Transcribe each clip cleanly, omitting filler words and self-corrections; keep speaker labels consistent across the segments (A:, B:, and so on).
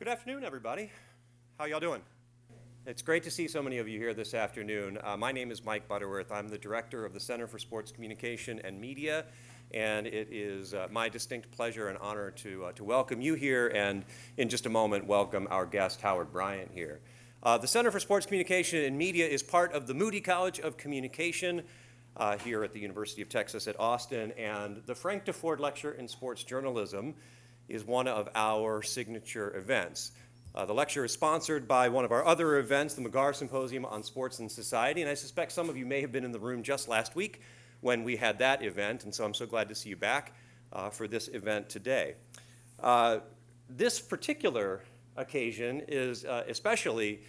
A: Good afternoon, everybody. How y'all doing? It's great to see so many of you here this afternoon. My name is Mike Butterworth. I'm the director of the Center for Sports Communication and Media, and it is my distinct pleasure and honor to welcome you here, and in just a moment, welcome our guest, Howard Bryant, here. The Center for Sports Communication and Media is part of the Moody College of Communication here at the University of Texas at Austin, and the Frank Deford Lecture in Sports Journalism is one of our signature events. The lecture is sponsored by one of our other events, the McGarr Symposium on Sports and Society, and I suspect some of you may have been in the room just last week when we had that event, and so I'm so glad to see you back for this event today. This particular occasion is especially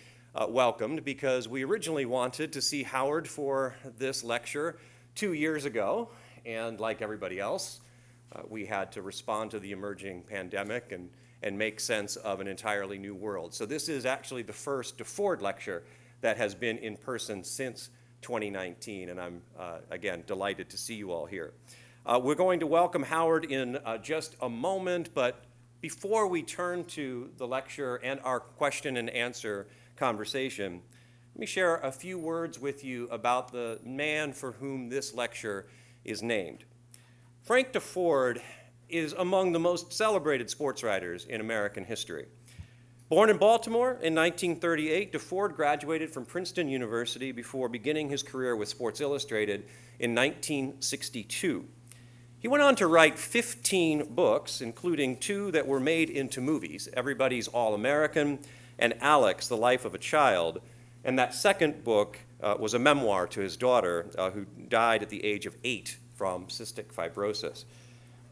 A: welcomed because we originally wanted to see Howard for this lecture 2 years ago, and like everybody else, we had to respond to the emerging pandemic and make sense of an entirely new world. So this is actually the first Deford lecture that has been in person since 2019, and I'm, again, delighted to see you all here. We're going to welcome Howard in just a moment, but before we turn to the lecture and our question and answer conversation, let me share a few words with you about the man for whom this lecture is named. Frank Deford is among the most celebrated sports writers in American history. Born in Baltimore in 1938, Deford graduated from Princeton University before beginning his career with Sports Illustrated in 1962. He went on to write 15 books, including 2 that were made into movies, Everybody's All-American and Alex, The Life of a Child, and that second book was a memoir to his daughter, who died at the age of 8 from cystic fibrosis.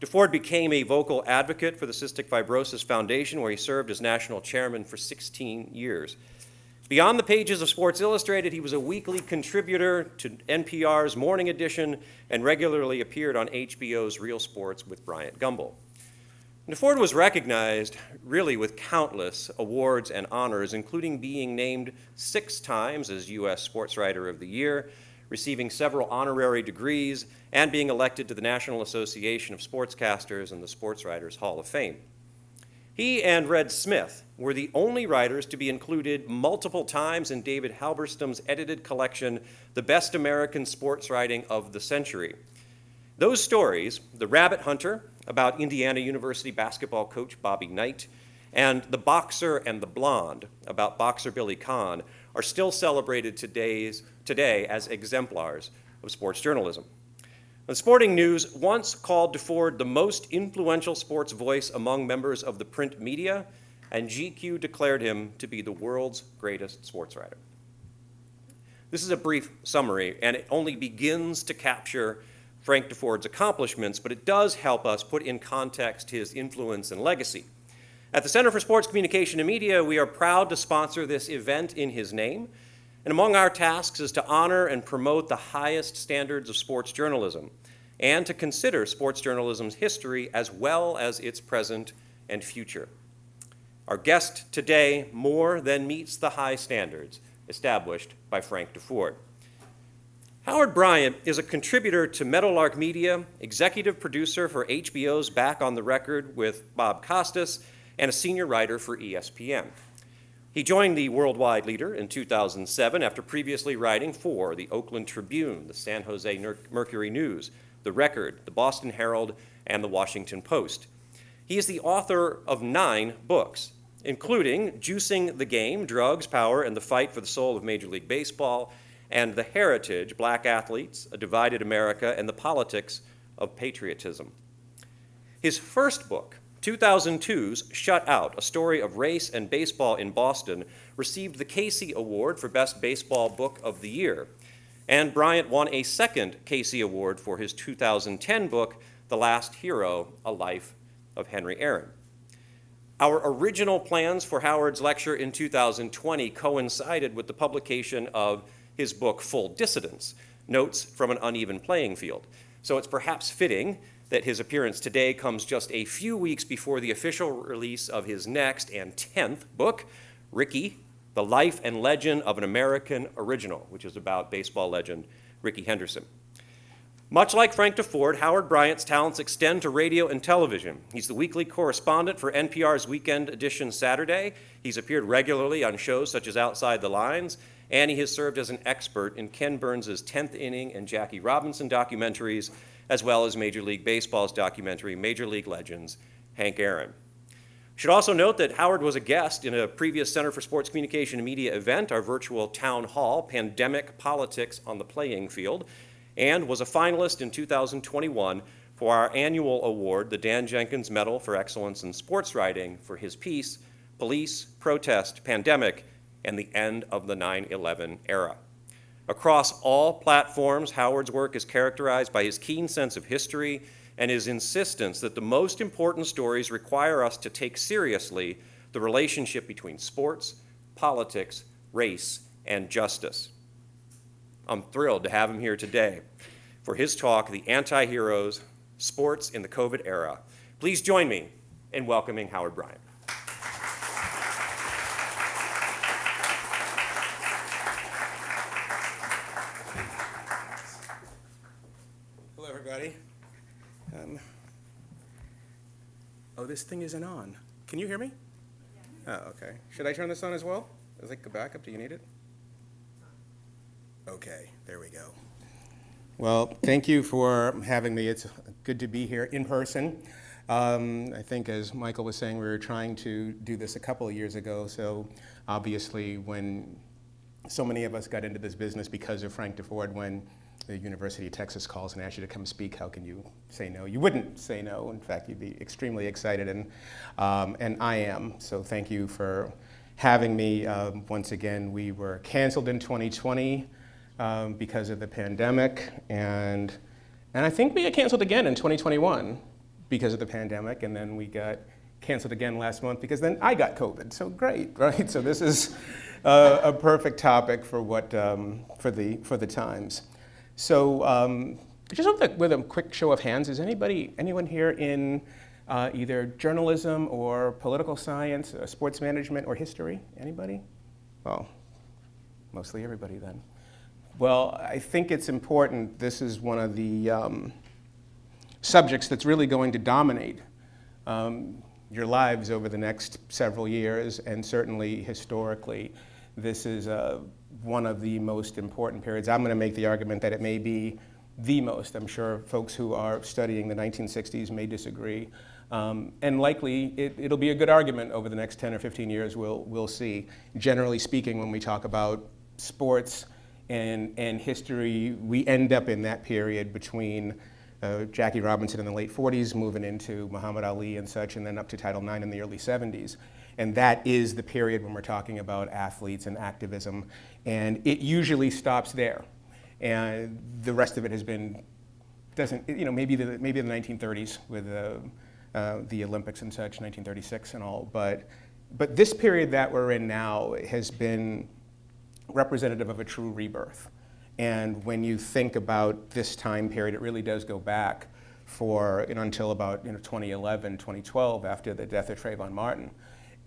A: Deford became a vocal advocate for the Cystic Fibrosis Foundation, where he served as national chairman for 16 years. Beyond the pages of Sports Illustrated, he was a weekly contributor to NPR's Morning Edition and regularly appeared on HBO's Real Sports with Bryant Gumbel. Deford was recognized really with countless awards and honors, including being named 6 times as U.S. Sports Writer of the Year, receiving several honorary degrees, and being elected to the National Association of Sportscasters and the Sports Writers Hall of Fame. He and Red Smith were the only writers to be included multiple times in David Halberstam's edited collection, The Best American Sports Writing of the Century. Those stories, The Rabbit Hunter, about Indiana University basketball coach Bobby Knight, and The Boxer and the Blonde, about boxer Billy Conn, are still celebrated today as exemplars of sports journalism. The Sporting News once called Deford the most influential sports voice among members of the print media, and GQ declared him to be the world's greatest sports writer. This is a brief summary, and it only begins to capture Frank Deford's accomplishments, but it does help us put in context his influence and legacy. At the Center for Sports Communication and Media, we are proud to sponsor this event in his name, and among our tasks is to honor and promote the highest standards of sports journalism and to consider sports journalism's history as well as its present and future. Our guest today more than meets the high standards established by Frank Deford. Howard Bryant is a contributor to Meadowlark Media, executive producer for HBO's Back on the Record with Bob Costas, and a senior writer for ESPN. He joined the Worldwide Leader in 2007 after previously writing for the Oakland Tribune, the San Jose Mercury News, the Record, the Boston Herald, and the Washington Post. He is the author of 9 books, including Juicing the Game, Drugs, Power, and the Fight for the Soul of Major League Baseball, and The Heritage, Black Athletes, A Divided America, and the Politics of Patriotism. His first book, 2002's Shut Out, A Story of Race and Baseball in Boston, received the Casey Award for Best Baseball Book of the Year, and Bryant won a second Casey Award for his 2010 book, The Last Hero, A Life of Henry Aaron. Our original plans for Howard's lecture in 2020 coincided with the publication of his book, Full Dissidence, Notes from an Uneven Playing Field. So it's perhaps fitting that his appearance today comes just a few weeks before the official release of his next and 10th book, Rickey, The Life and Legend of an American Original, which is about baseball legend Rickey Henderson. Much like Frank Deford, Howard Bryant's talents extend to radio and television. He's the weekly correspondent for NPR's Weekend Edition Saturday. He's appeared regularly on shows such as Outside the Lines, and he has served as an expert in Ken Burns' 10th Inning and Jackie Robinson documentaries, as well as Major League Baseball's documentary, Major League Legends, Hank Aaron. Should also note that Howard was a guest in a previous Center for Sports Communication and Media event, our virtual town hall, Pandemic Politics on the Playing Field, and was a finalist in 2021 for our annual award, the Dan Jenkins Medal for Excellence in Sports Writing, for his piece, Police, Protest, Pandemic, and the End of the 9/11 Era. Across all platforms, Howard's work is characterized by his keen sense of history and his insistence that the most important stories require us to take seriously the relationship between sports, politics, race, and justice. I'm thrilled to have him here today for his talk, The Anti-Heroes, Sports in the COVID Era. Please join me in welcoming Howard Bryant.
B: Hello, everybody. Oh, this thing isn't on. Can you hear me? Yeah. Oh, okay. Should I turn this on as well? Is it a backup? Do you need it? Okay, there we go. Well, thank you for having me. It's good to be here in person. I think, as Michael was saying, we were trying to do this a couple of years ago, so obviously when so many of us got into this business because of Frank Deford, when the University of Texas calls and asks you to come speak, how can you say no? You wouldn't say no. In fact, you'd be extremely excited, and I am. So thank you for having me. Once again, we were canceled in 2020 because of the pandemic, and I think we got canceled again in 2021 because of the pandemic, and then we got canceled again last month because then I got COVID. So great, right? So this is a perfect topic for what for the times. So just with a quick show of hands, is anyone here in either journalism or political science, sports management, or history? Anybody? Well, mostly everybody then. Well, I think it's important. This is one of the subjects that's really going to dominate your lives over the next several years, and certainly historically, this is one of the most important periods. I'm going to make the argument that it may be the most. I'm sure folks who are studying the 1960s may disagree. And likely, it'll be a good argument over the next 10 or 15 years. We'll see. Generally speaking, when we talk about sports and history, we end up in that period between Jackie Robinson in the late 40s, moving into Muhammad Ali and such, and then up to Title IX in the early 70s. And that is the period when we're talking about athletes and activism. And it usually stops there. And the rest of it has been, maybe the 1930s with the Olympics and such, 1936 and all. But this period that we're in now has been representative of a true rebirth. And when you think about this time period, it really does go back until about 2011, 2012, after the death of Trayvon Martin.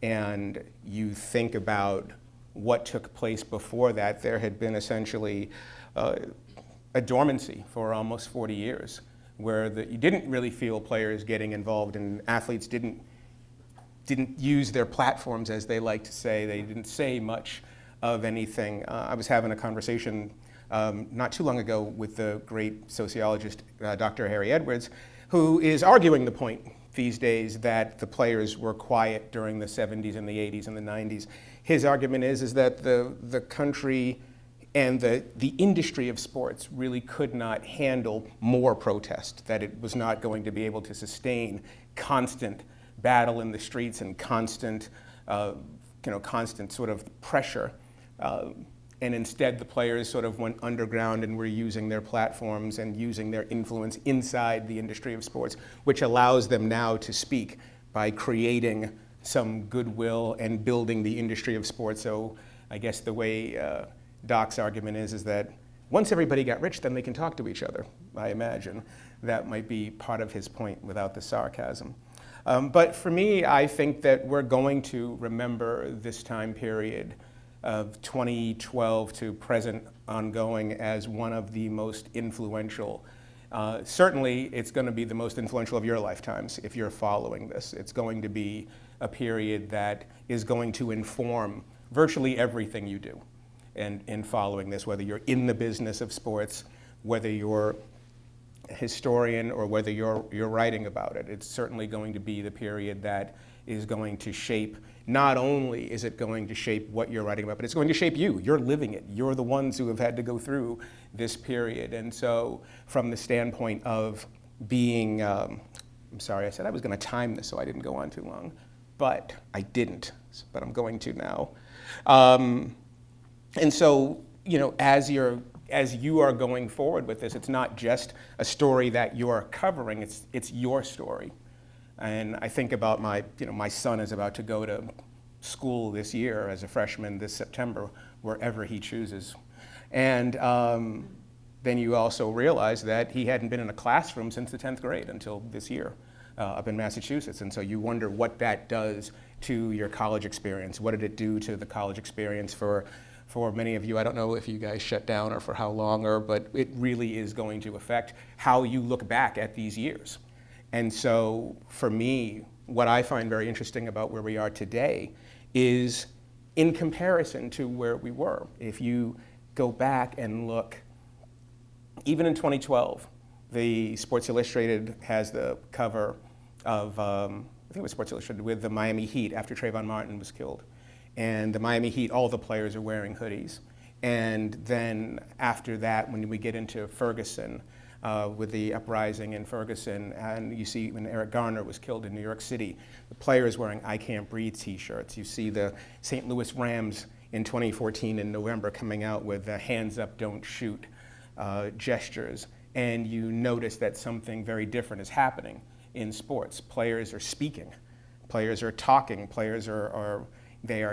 B: And you think about what took place before that, there had been essentially a dormancy for almost 40 years, where you didn't really feel players getting involved, and athletes didn't use their platforms, as they like to say. They didn't say much of anything. I was having a conversation not too long ago with the great sociologist, Dr. Harry Edwards, who is arguing the point these days that the players were quiet during the 70s and the 80s and the 90s. His argument is that the country and the industry of sports really could not handle more protest, that it was not going to be able to sustain constant battle in the streets and constant sort of pressure. And instead, the players sort of went underground and were using their platforms and using their influence inside the industry of sports, which allows them now to speak by creating some goodwill and building the industry of sports. So I guess the way Doc's argument is that once everybody got rich, then they can talk to each other, I imagine. That might be part of his point without the sarcasm. But for me, I think that we're going to remember this time period of 2012 to present ongoing as one of the most influential Certainly, it's going to be the most influential of your lifetimes if you're following this. It's going to be a period that is going to inform virtually everything you do in following this, whether you're in the business of sports, whether you're a historian, or whether you're writing about it. It's certainly going to be the period that is going to shape, not only is it going to shape what you're writing about, but it's going to shape you. You're living it. You're the ones who have had to go through this period. And so from the standpoint of being, I'm sorry, I said I was going to time this so I didn't go on too long, but I didn't, but I'm going to now. And so, you know, as you are going forward with this, it's not just a story that you're covering, it's your story. And I think about my son is about to go to school this year as a freshman this September, wherever he chooses. And then you also realize that he hadn't been in a classroom since the 10th grade until this year up in Massachusetts. And so you wonder what that does to your college experience. What did it do to the college experience for many of you? I don't know if you guys shut down or for how long, but it really is going to affect how you look back at these years. And so for me, what I find very interesting about where we are today is in comparison to where we were. If you go back and look, even in 2012, the Sports Illustrated has the cover of, I think it was Sports Illustrated, with the Miami Heat after Trayvon Martin was killed. And the Miami Heat, all the players are wearing hoodies. And then after that, when we get into Ferguson, with the uprising in Ferguson, and you see when Eric Garner was killed in New York City, the players wearing I Can't Breathe t-shirts. You see the St. Louis Rams in 2014 in November coming out with the hands up, don't shoot gestures. And you notice that something very different is happening in sports. Players are speaking, players are talking, players are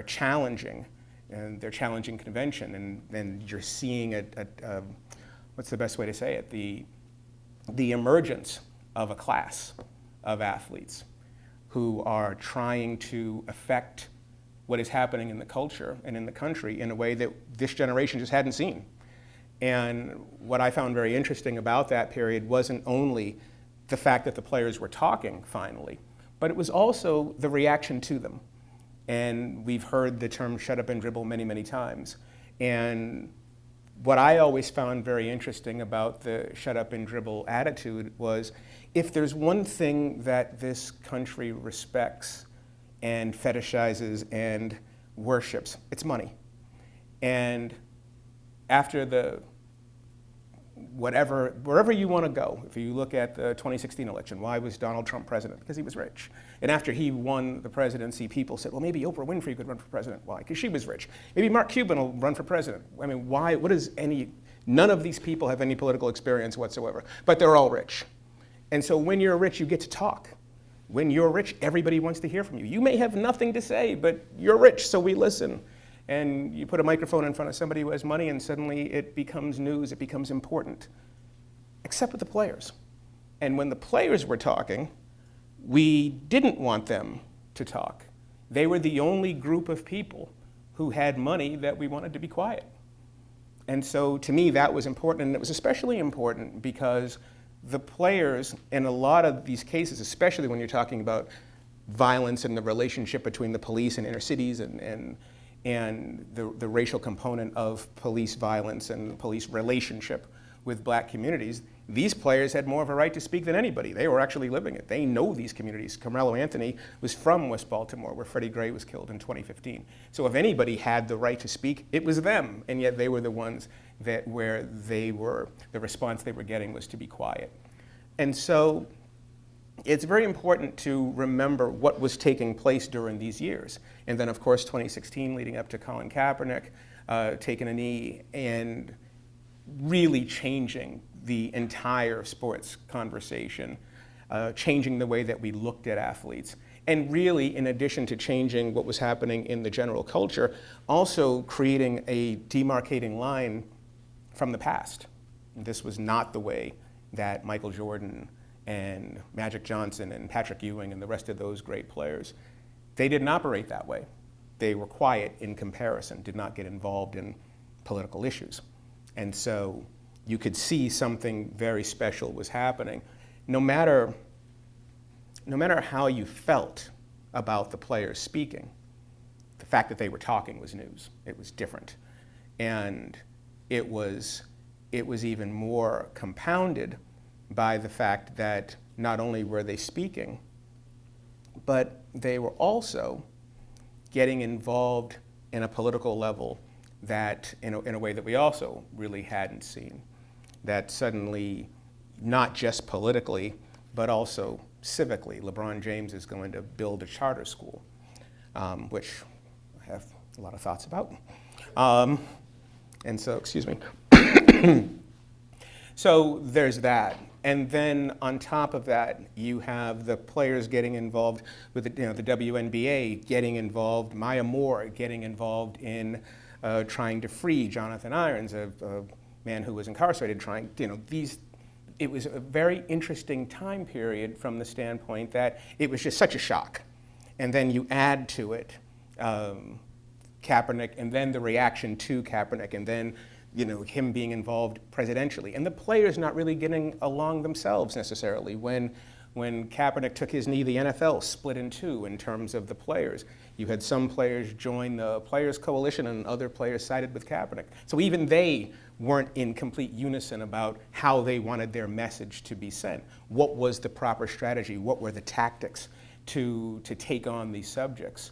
B: challenging, and they're challenging convention. And then you're seeing what's the best way to say it? The emergence of a class of athletes who are trying to affect what is happening in the culture and in the country in a way that this generation just hadn't seen. And what I found very interesting about that period wasn't only the fact that the players were talking finally, but it was also the reaction to them. And we've heard the term shut up and dribble many, many times. And what I always found very interesting about the shut up and dribble attitude was, if there's one thing that this country respects and fetishizes and worships, it's money. And after wherever you want to go, if you look at the 2016 election, why was Donald Trump president? Because he was rich. And after he won the presidency, people said, well, maybe Oprah Winfrey could run for president. Why? Because she was rich. Maybe Mark Cuban will run for president. I mean, why? None of these people have any political experience whatsoever, but they're all rich. And so when you're rich, you get to talk. When you're rich, everybody wants to hear from you. You may have nothing to say, but you're rich, so we listen. And you put a microphone in front of somebody who has money, and suddenly it becomes news, it becomes important. Except with the players. And when the players were talking, we didn't want them to talk. They were the only group of people who had money that we wanted to be quiet. And so to me, that was important, and it was especially important because the players, in a lot of these cases, especially when you're talking about violence and the relationship between the police and inner cities and the racial component of police violence and police relationship with black communities, these players had more of a right to speak than anybody. They were actually living it. They know these communities. Carmelo Anthony was from West Baltimore, where Freddie Gray was killed in 2015. So if anybody had the right to speak, it was them, and yet they were the ones where the response they were getting was to be quiet. And so it's very important to remember what was taking place during these years. And then, of course, 2016 leading up to Colin Kaepernick taking a knee and really changing the entire sports conversation, changing the way that we looked at athletes. And really, in addition to changing what was happening in the general culture, also creating a demarcating line from the past. This was not the way that Michael Jordan and Magic Johnson and Patrick Ewing and the rest of those great players, they didn't operate that way. They were quiet in comparison, did not get involved in political issues. And so you could see something very special was happening. No matter how you felt about the players speaking, the fact that they were talking was news. It was different. And it was even more compounded by the fact that not only were they speaking, but they were also getting involved in a political level that, in a way that we also really hadn't seen. That suddenly, not just politically, but also civically, LeBron James is going to build a charter school, which I have a lot of thoughts about. And so, excuse me. So there's that. And then on top of that, you have the players getting involved with the WNBA getting involved, Maya Moore getting involved in trying to free Jonathan Irons, a man who was incarcerated, it was a very interesting time period from the standpoint that it was just such a shock. And then you add to it Kaepernick, and then the reaction to Kaepernick, and then him being involved presidentially. And the players not really getting along themselves necessarily. When Kaepernick took his knee, the NFL split in two in terms of the players. You had some players join the Players Coalition and other players sided with Kaepernick. So even they weren't in complete unison about how they wanted their message to be sent. What was the proper strategy? What were the tactics to take on these subjects?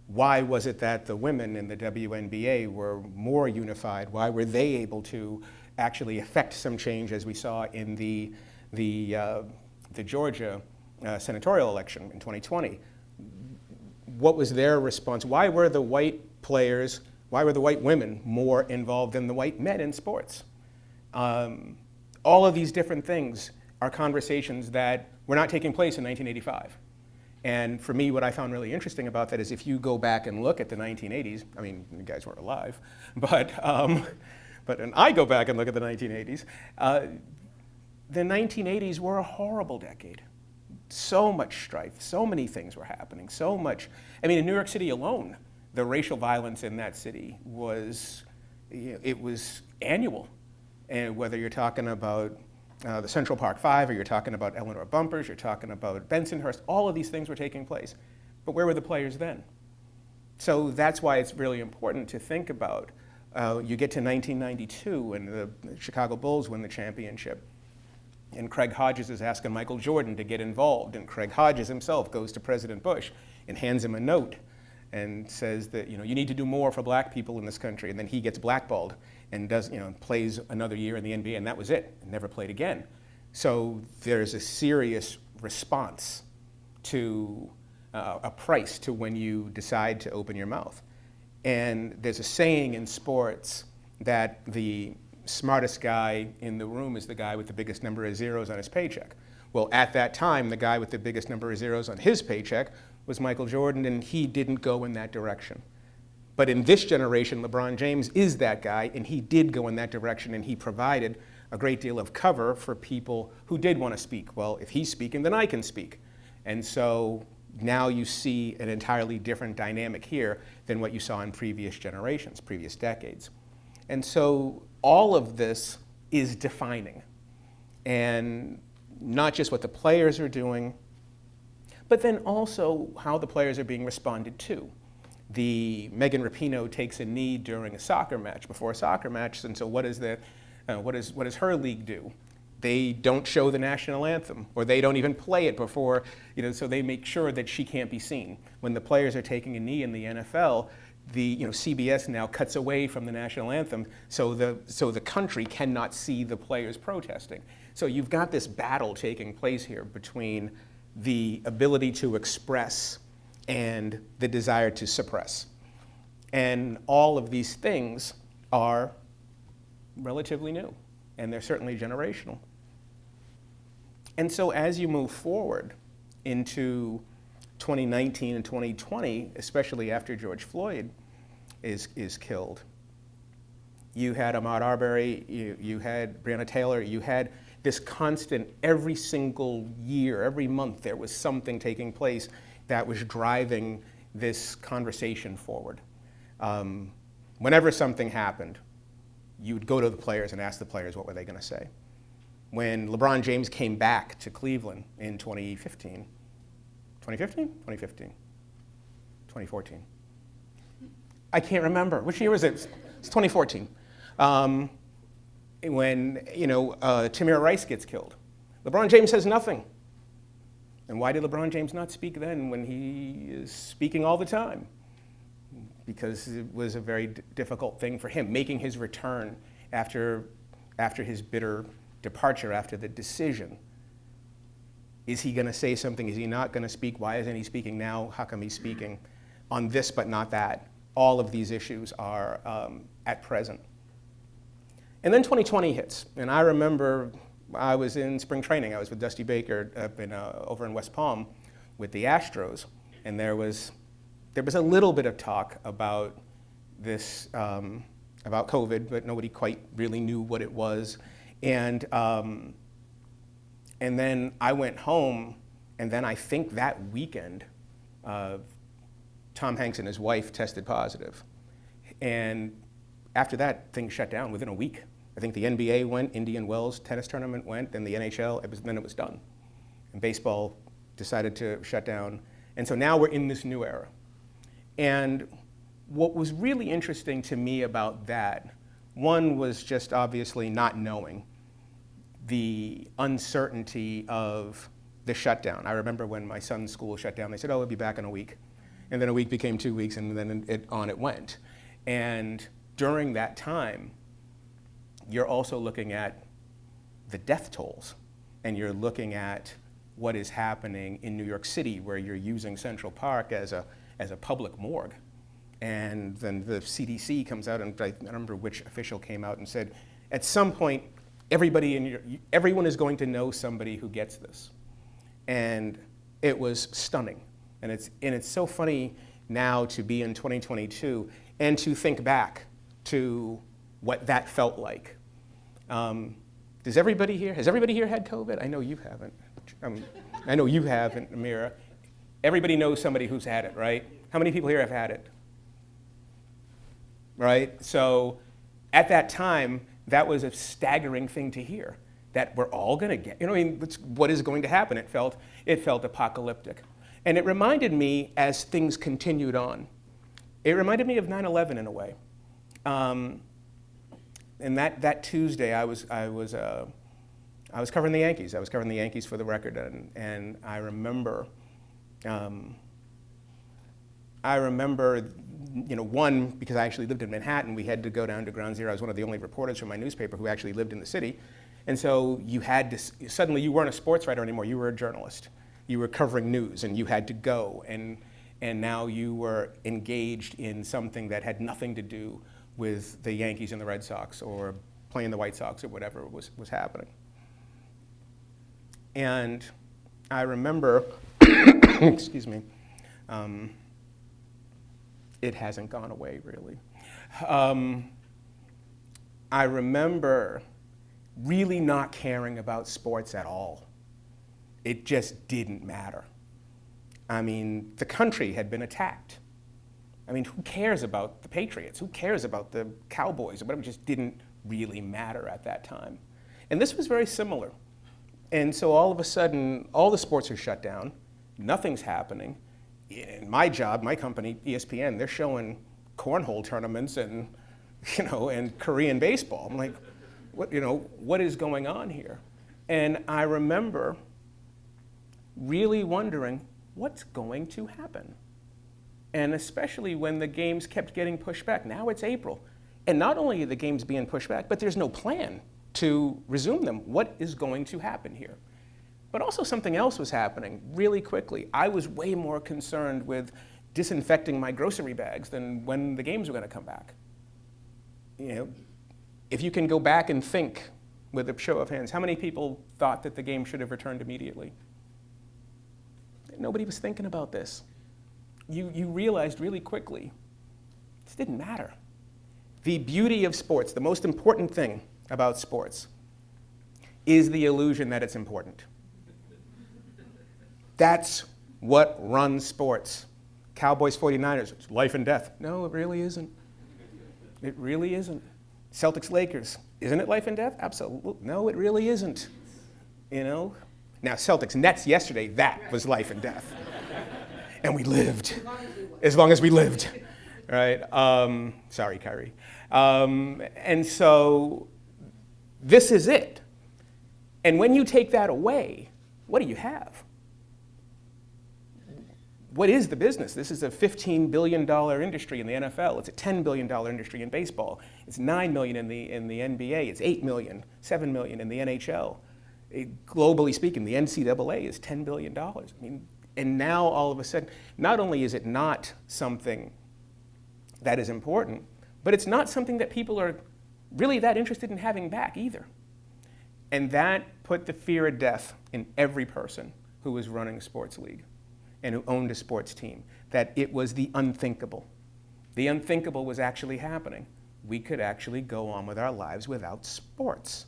B: Why was it that the women in the WNBA were more unified? Why were they able to actually affect some change, as we saw in the Georgia senatorial election in 2020? What was their response? Why were the white players, why were the white women more involved than the white men in sports? All of these different things are conversations that were not taking place in 1985. And for me, what I found really interesting about that is if you go back and look at the 1980s, I mean, you guys weren't alive, but and I go back and look at the 1980s, the 1980s were a horrible decade. So much strife, so many things were happening, so much. I mean, in New York City alone, the racial violence in that city was annual. And whether you're talking about the Central Park Five, or you're talking about Eleanor Bumpers, you're talking about Bensonhurst, all of these things were taking place. But where were the players then? So that's why it's really important to think about. You get to 1992, and the Chicago Bulls win the championship. And Craig Hodges is asking Michael Jordan to get involved. And Craig Hodges himself goes to President Bush and hands him a note and says that you need to do more for black people in this country. And then he gets blackballed and plays another year in the NBA, and that was it, and never played again. So there's a serious response to a price to when you decide to open your mouth. And there's a saying in sports that the smartest guy in the room is the guy with the biggest number of zeros on his paycheck. Well, at that time, the guy with the biggest number of zeros on his paycheck was Michael Jordan, and he didn't go in that direction. But in this generation, LeBron James is that guy, and he did go in that direction, and he provided a great deal of cover for people who did want to speak. Well, if he's speaking, then I can speak. And so now you see an entirely different dynamic here than what you saw in previous generations, previous decades. And so all of this is defining. And not just what the players are doing, but then also how the players are being responded to. The Megan Rapinoe takes a knee during a soccer match, before a soccer match, and so what does her league do? They don't show the national anthem, or they don't even play it before, so they make sure that she can't be seen. When the players are taking a knee in the NFL, CBS now cuts away from the national anthem, so the country cannot see the players protesting. So you've got this battle taking place here between the ability to express and the desire to suppress. And all of these things are relatively new, and they're certainly generational. And so as you move forward into 2019 and 2020, especially after George Floyd is killed, you had Ahmaud Arbery, you had Breonna Taylor, you had this constant, every single year, every month, there was something taking place that was driving this conversation forward. Whenever something happened, you would go to the players and ask the players what were they going to say. When LeBron James came back to Cleveland in 2015, 2014. I can't remember. Which year was it? It's 2014. When, Tamir Rice gets killed. LeBron James says nothing. And why did LeBron James not speak then when he is speaking all the time? Because it was a very difficult thing for him, making his return after his bitter departure, after the decision. Is he going to say something? Is he not going to speak? Why isn't he speaking now? How come he's speaking on this but not that? All of these issues are at present. And then 2020 hits, and I remember I was in spring training. I was with Dusty Baker over in West Palm with the Astros, and there was a little bit of talk about this, about COVID, but nobody quite really knew what it was. And then I went home, and then I think that weekend, Tom Hanks and his wife tested positive. And after that, things shut down within a week. I think the NBA went, Indian Wells tennis tournament went, then the NHL, then it was done. And baseball decided to shut down. And so now we're in this new era. And what was really interesting to me about that, one was just obviously not knowing the uncertainty of the shutdown. I remember when my son's school shut down, they said, oh, we'll be back in a week. And then a week became 2 weeks, and then it went. And during that time, you're also looking at the death tolls, and you're looking at what is happening in New York City, where you're using Central Park as a public morgue. And then the CDC comes out, and I don't remember which official came out and said, at some point, everyone is going to know somebody who gets this. And it was stunning. And it's so funny now to be in 2022 and to think back to what that felt like. Has everybody here had COVID? I know you haven't. I know you haven't, Amira. Everybody knows somebody who's had it, right? How many people here have had it? Right? So at that time, that was a staggering thing to hear, that we're all going to get, what is going to happen? It felt apocalyptic. And it reminded me, as things continued on, it reminded me of 9/11 in a way. And that Tuesday, I was covering the Yankees. I was covering the Yankees for the Record, and I remember, one, because I actually lived in Manhattan, we had to go down to Ground Zero. I was one of the only reporters from my newspaper who actually lived in the city, and so you had to, suddenly you weren't a sports writer anymore. You were a journalist. You were covering news, and you had to go, and now you were engaged in something that had nothing to do with the Yankees and the Red Sox, or playing the White Sox, or whatever was happening. And I remember, excuse me, it hasn't gone away, really. I remember really not caring about sports at all. It just didn't matter. I mean, the country had been attacked. I mean, who cares about the Patriots? Who cares about the Cowboys? Or whatever, it just didn't really matter at that time. And this was very similar. And so all of a sudden, all the sports are shut down. Nothing's happening. In my job, my company, ESPN, they're showing cornhole tournaments and, and Korean baseball. I'm like, what is going on here? And I remember really wondering, what's going to happen? And especially when the games kept getting pushed back. Now it's April. And not only are the games being pushed back, but there's no plan to resume them. What is going to happen here? But also something else was happening really quickly. I was way more concerned with disinfecting my grocery bags than when the games were going to come back. If you can go back and think with a show of hands, how many people thought that the game should have returned immediately? Nobody was thinking about this. You realized really quickly, this didn't matter. The beauty of sports, the most important thing about sports, is the illusion that it's important. That's what runs sports. Cowboys, 49ers, it's life and death. No, it really isn't. It really isn't. Celtics Lakers, isn't it life and death? Absolutely. No, it really isn't. Now Celtics Nets yesterday, that was life and death. And we lived. As long as we lived. Right? Sorry, Kyrie. And so this is it. And when you take that away, what do you have? What is the business? This is a $15 billion industry in the NFL. It's a $10 billion industry in baseball. It's $9 million in the NBA. It's $8 million, $7 million in the NHL. Globally speaking, the NCAA is $10 billion. And now all of a sudden, not only is it not something that is important, but it's not something that people are really that interested in having back either. And that put the fear of death in every person who was running a sports league and who owned a sports team, that it was the unthinkable. The unthinkable was actually happening. We could actually go on with our lives without sports.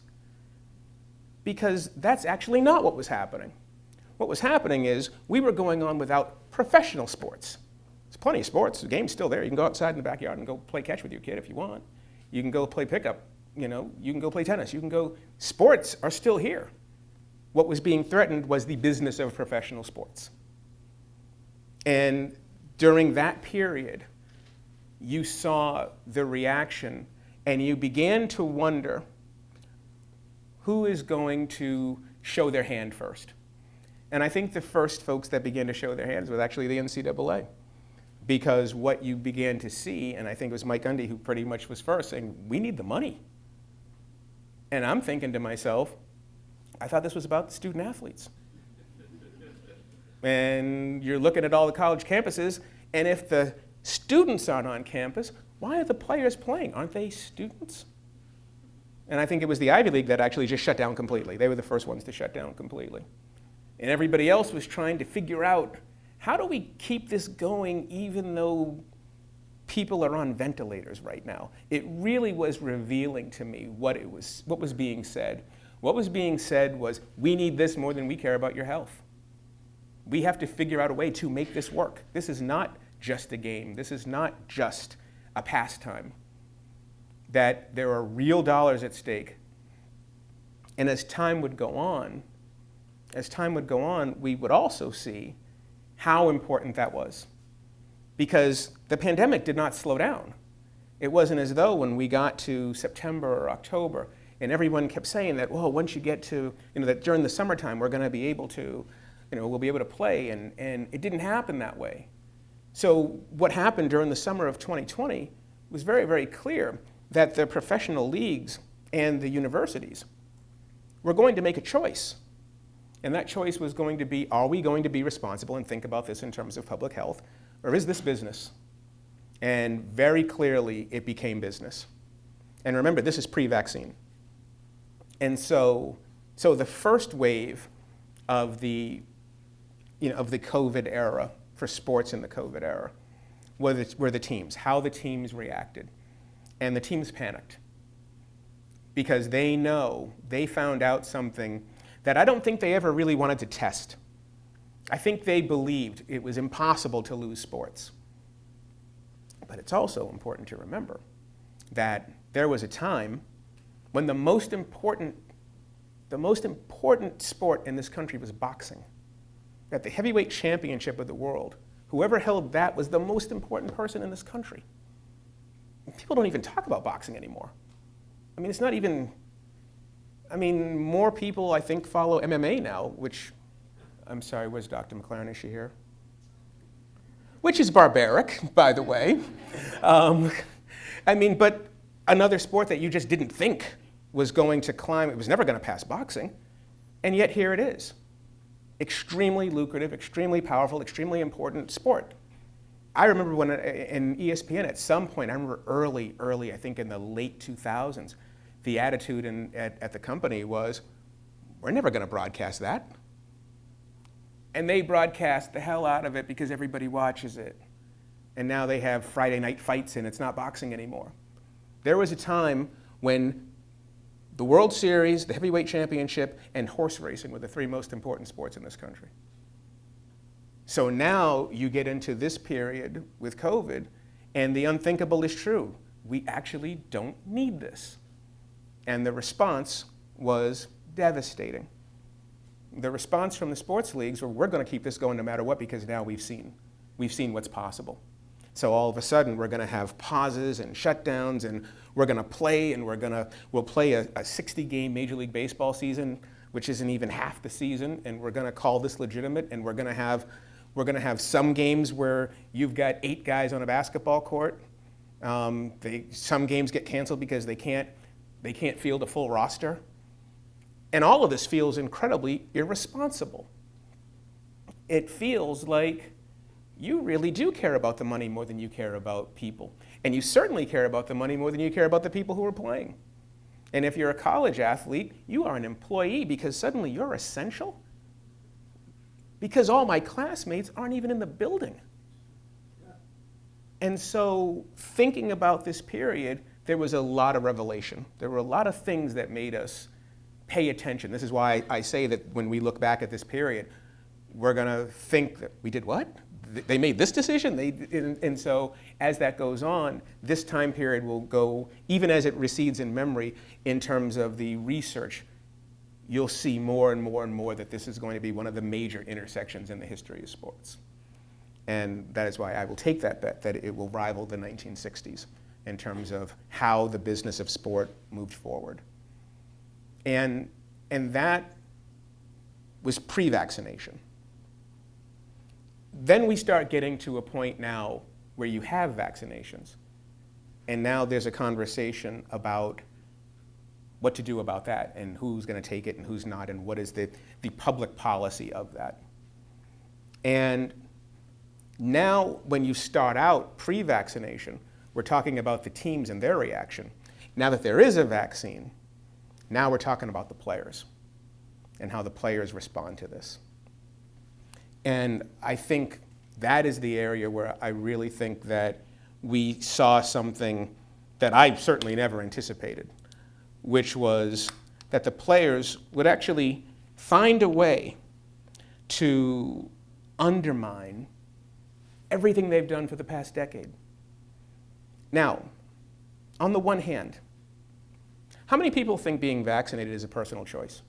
B: Because that's actually not what was happening. What was happening is we were going on without professional sports. There's plenty of sports. The game's still there. You can go outside in the backyard and go play catch with your kid if you want. You can go play pickup. You can go play tennis. Sports are still here. What was being threatened was the business of professional sports. And during that period, you saw the reaction and you began to wonder who is going to show their hand first. And I think the first folks that began to show their hands was actually the NCAA. Because what you began to see, and I think it was Mike Gundy who pretty much was first, saying, we need the money. And I'm thinking to myself, I thought this was about the student athletes. And you're looking at all the college campuses, and if the students aren't on campus, why are the players playing? Aren't they students? And I think it was the Ivy League that actually just shut down completely. They were the first ones to shut down completely. And everybody else was trying to figure out, how do we keep this going even though people are on ventilators right now? It really was revealing to me what was being said. What was being said was, we need this more than we care about your health. We have to figure out a way to make this work. This is not just a game. This is not just a pastime. That there are real dollars at stake. And as time would go on, we would also see how important that was. Because the pandemic did not slow down. It wasn't as though when we got to September or October, and everyone kept saying that, well, once you get to, that during the summertime we're going to be able to, we'll be able to play, and it didn't happen that way. So what happened during the summer of 2020 was very, very clear that the professional leagues and the universities were going to make a choice. And that choice was going to be, are we going to be responsible and think about this in terms of public health, or is this business? And very clearly, it became business. And remember, this is pre-vaccine. And so the first wave of the COVID era, for sports in the COVID era, were the teams, how the teams reacted. And the teams panicked. Because they found out something that I don't think they ever really wanted to test. I think they believed it was impossible to lose sports. But it's also important to remember that there was a time when the most important sport in this country was boxing. That the heavyweight championship of the world, whoever held that was the most important person in this country. People don't even talk about boxing anymore. It's not even, more people, I think, follow MMA now, which, I'm sorry, where's Dr. McLaren? Is she here? Which is barbaric, by the way. But another sport that you just didn't think was going to climb, it was never going to pass boxing, and yet here it is. Extremely lucrative, extremely powerful, extremely important sport. I remember when in ESPN at some point, I remember early, I think in the late 2000s, the attitude at the company was, we're never going to broadcast that. And they broadcast the hell out of it because everybody watches it. And now they have Friday night fights and it's not boxing anymore. There was a time when the World Series, the heavyweight championship, and horse racing were the three most important sports in this country. So now you get into this period with COVID, and the unthinkable is true. we actually don't need this. And the response was devastating. The response from the sports leagues were, we're going to keep this going no matter what, because now we've seen what's possible. So all of a sudden, we're going to have pauses and shutdowns, and we're going to play, and we'll play a 60-game Major League Baseball season, which isn't even half the season, and we're going to call this legitimate, and we're going to have some games where you've got 8 guys on a basketball court. Some games get canceled because they can't field a full roster. And all of this feels incredibly irresponsible. It feels like you really do care about the money more than you care about people. And you certainly care about the money more than you care about the people who are playing. And if you're a college athlete, you are an employee because suddenly you're essential. Because all my classmates aren't even in the building. And so thinking about this period, there was a lot of revelation. There were a lot of things that made us pay attention. This is why I say that when we look back at this period, we're going to think that we did what? They made this decision? And so as that goes on, this time period will go, even as it recedes in memory, in terms of the research, you'll see more and more and more that this is going to be one of the major intersections in the history of sports. And that is why I will take that bet that it will rival the 1960s in terms of how the business of sport moved forward. And that was pre-vaccination. Then we start getting to a point now where you have vaccinations. And now there's a conversation about what to do about that and who's going to take it and who's not and what is the public policy of that. And now when you start out pre-vaccination, we're talking about the teams and their reaction. Now that there is a vaccine, now we're talking about the players and how the players respond to this. And I think that is the area where I really think that we saw something that I certainly never anticipated, which was that the players would actually find a way to undermine everything they've done for the past decade. Now, on the one hand, how many people think being vaccinated is a personal choice?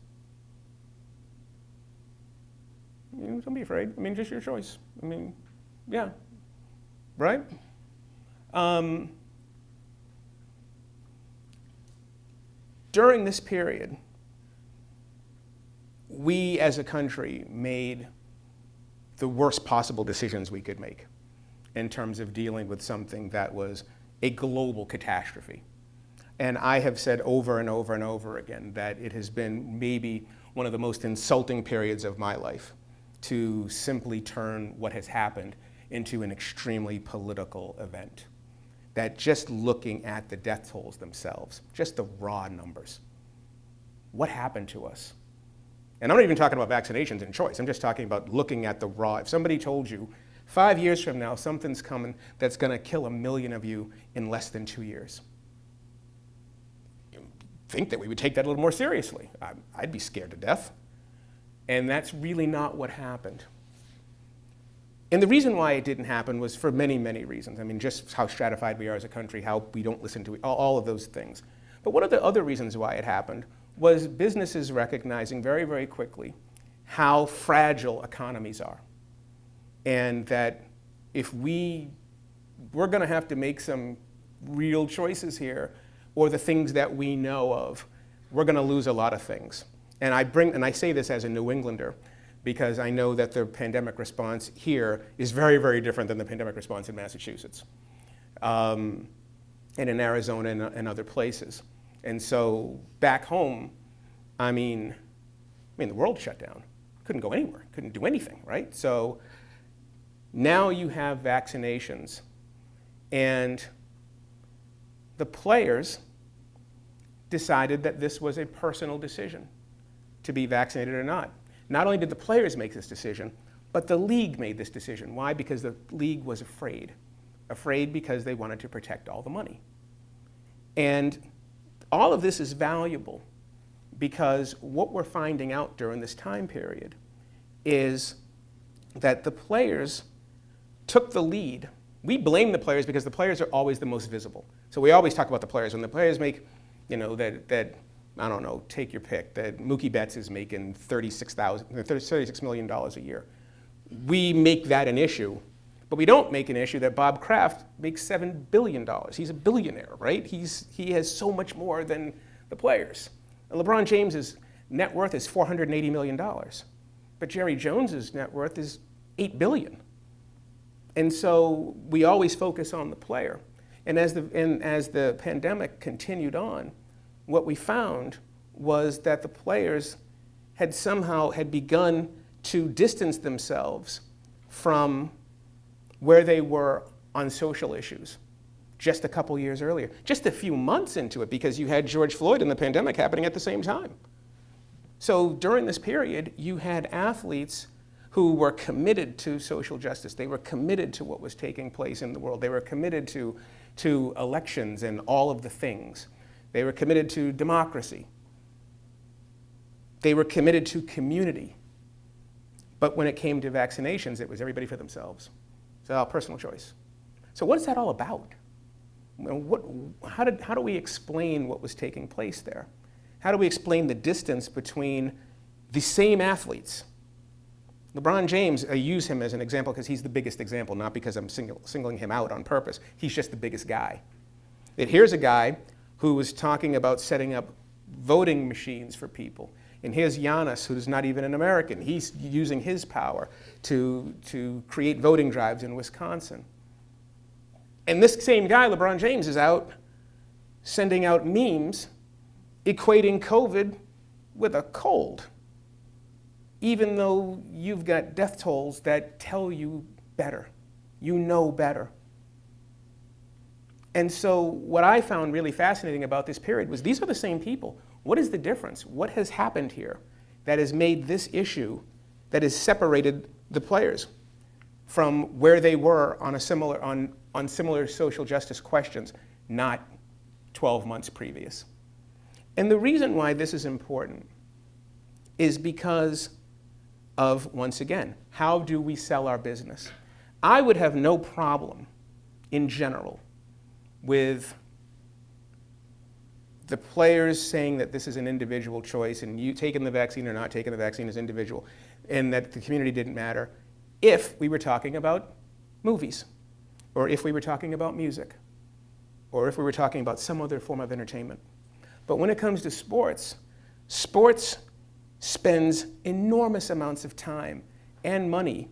B: Don't be afraid. I mean, just your choice. I mean, yeah, right? During this period, we as a country made the worst possible decisions we could make in terms of dealing with something that was a global catastrophe. And I have said over and over and over again that it has been maybe one of the most insulting periods of my life to simply turn what has happened into an extremely political event. That just looking at the death tolls themselves, just the raw numbers, what happened to us? And I'm not even talking about vaccinations and choice. I'm just talking about looking at the raw. If somebody told you 5 years from now something's coming that's going to kill 1 million of you in less than 2 years, you'd think that we would take that a little more seriously. I'd be scared to death. And that's really not what happened. And the reason why it didn't happen was for many, many reasons. I mean, just how stratified we are as a country, how we don't listen to all of those things. But one of the other reasons why it happened was businesses recognizing very, very quickly how fragile economies are. And that if we're going to have to make some real choices here, or the things that we know of, we're going to lose a lot of things. And I say this as a New Englander, because I know that the pandemic response here is very, very different than the pandemic response in Massachusetts, and in Arizona and other places. And so back home, I mean, the world shut down. Couldn't go anywhere, couldn't do anything, right? So now you have vaccinations, and the players decided that this was a personal decision to be vaccinated or not. Not only did the players make this decision, but the league made this decision. Why? Because the league was afraid. Afraid because they wanted to protect all the money. And all of this is valuable because what we're finding out during this time period is that the players took the lead we blame the players because the players are always the most visible. So we always talk about the players. When the players make, that I don't know, take your pick, that Mookie Betts is making $36 million a year. We make that an issue, but we don't make an issue that Bob Kraft makes $7 billion. He's a billionaire, right? He has so much more than the players. And LeBron James's net worth is $480 million, but Jerry Jones's net worth is $8 billion. And so we always focus on the player. And as the pandemic continued on, what we found was that the players had begun to distance themselves from where they were on social issues just a couple years earlier, just a few months into it, because you had George Floyd and the pandemic happening at the same time. So during this period, you had athletes who were committed to social justice. They were committed to what was taking place in the world. They were committed to elections and all of the things. They were committed to democracy. They were committed to community. But when it came to vaccinations, it was everybody for themselves. It's all personal choice. So what is that all about? How do we explain what was taking place there? How do we explain the distance between the same athletes? LeBron James, I use him as an example because he's the biggest example, not because I'm singling him out on purpose. He's just the biggest guy. Here's a guy who was talking about setting up voting machines for people. And here's Giannis, who's not even an American. He's using his power to create voting drives in Wisconsin. And this same guy, LeBron James, is out sending out memes equating COVID with a cold, even though you've got death tolls that tell you better. You know better. And so what I found really fascinating about this period was these are the same people. What is the difference? What has happened here that has made this issue, that has separated the players from where they were on similar social justice questions, not 12 months previous? And the reason why this is important is because of, once again, how do we sell our business? I would have no problem, in general, with the players saying that this is an individual choice and you taking the vaccine or not taking the vaccine is individual, and that the community didn't matter, if we were talking about movies, or if we were talking about music, or if we were talking about some other form of entertainment. But when it comes to sports, sports spends enormous amounts of time and money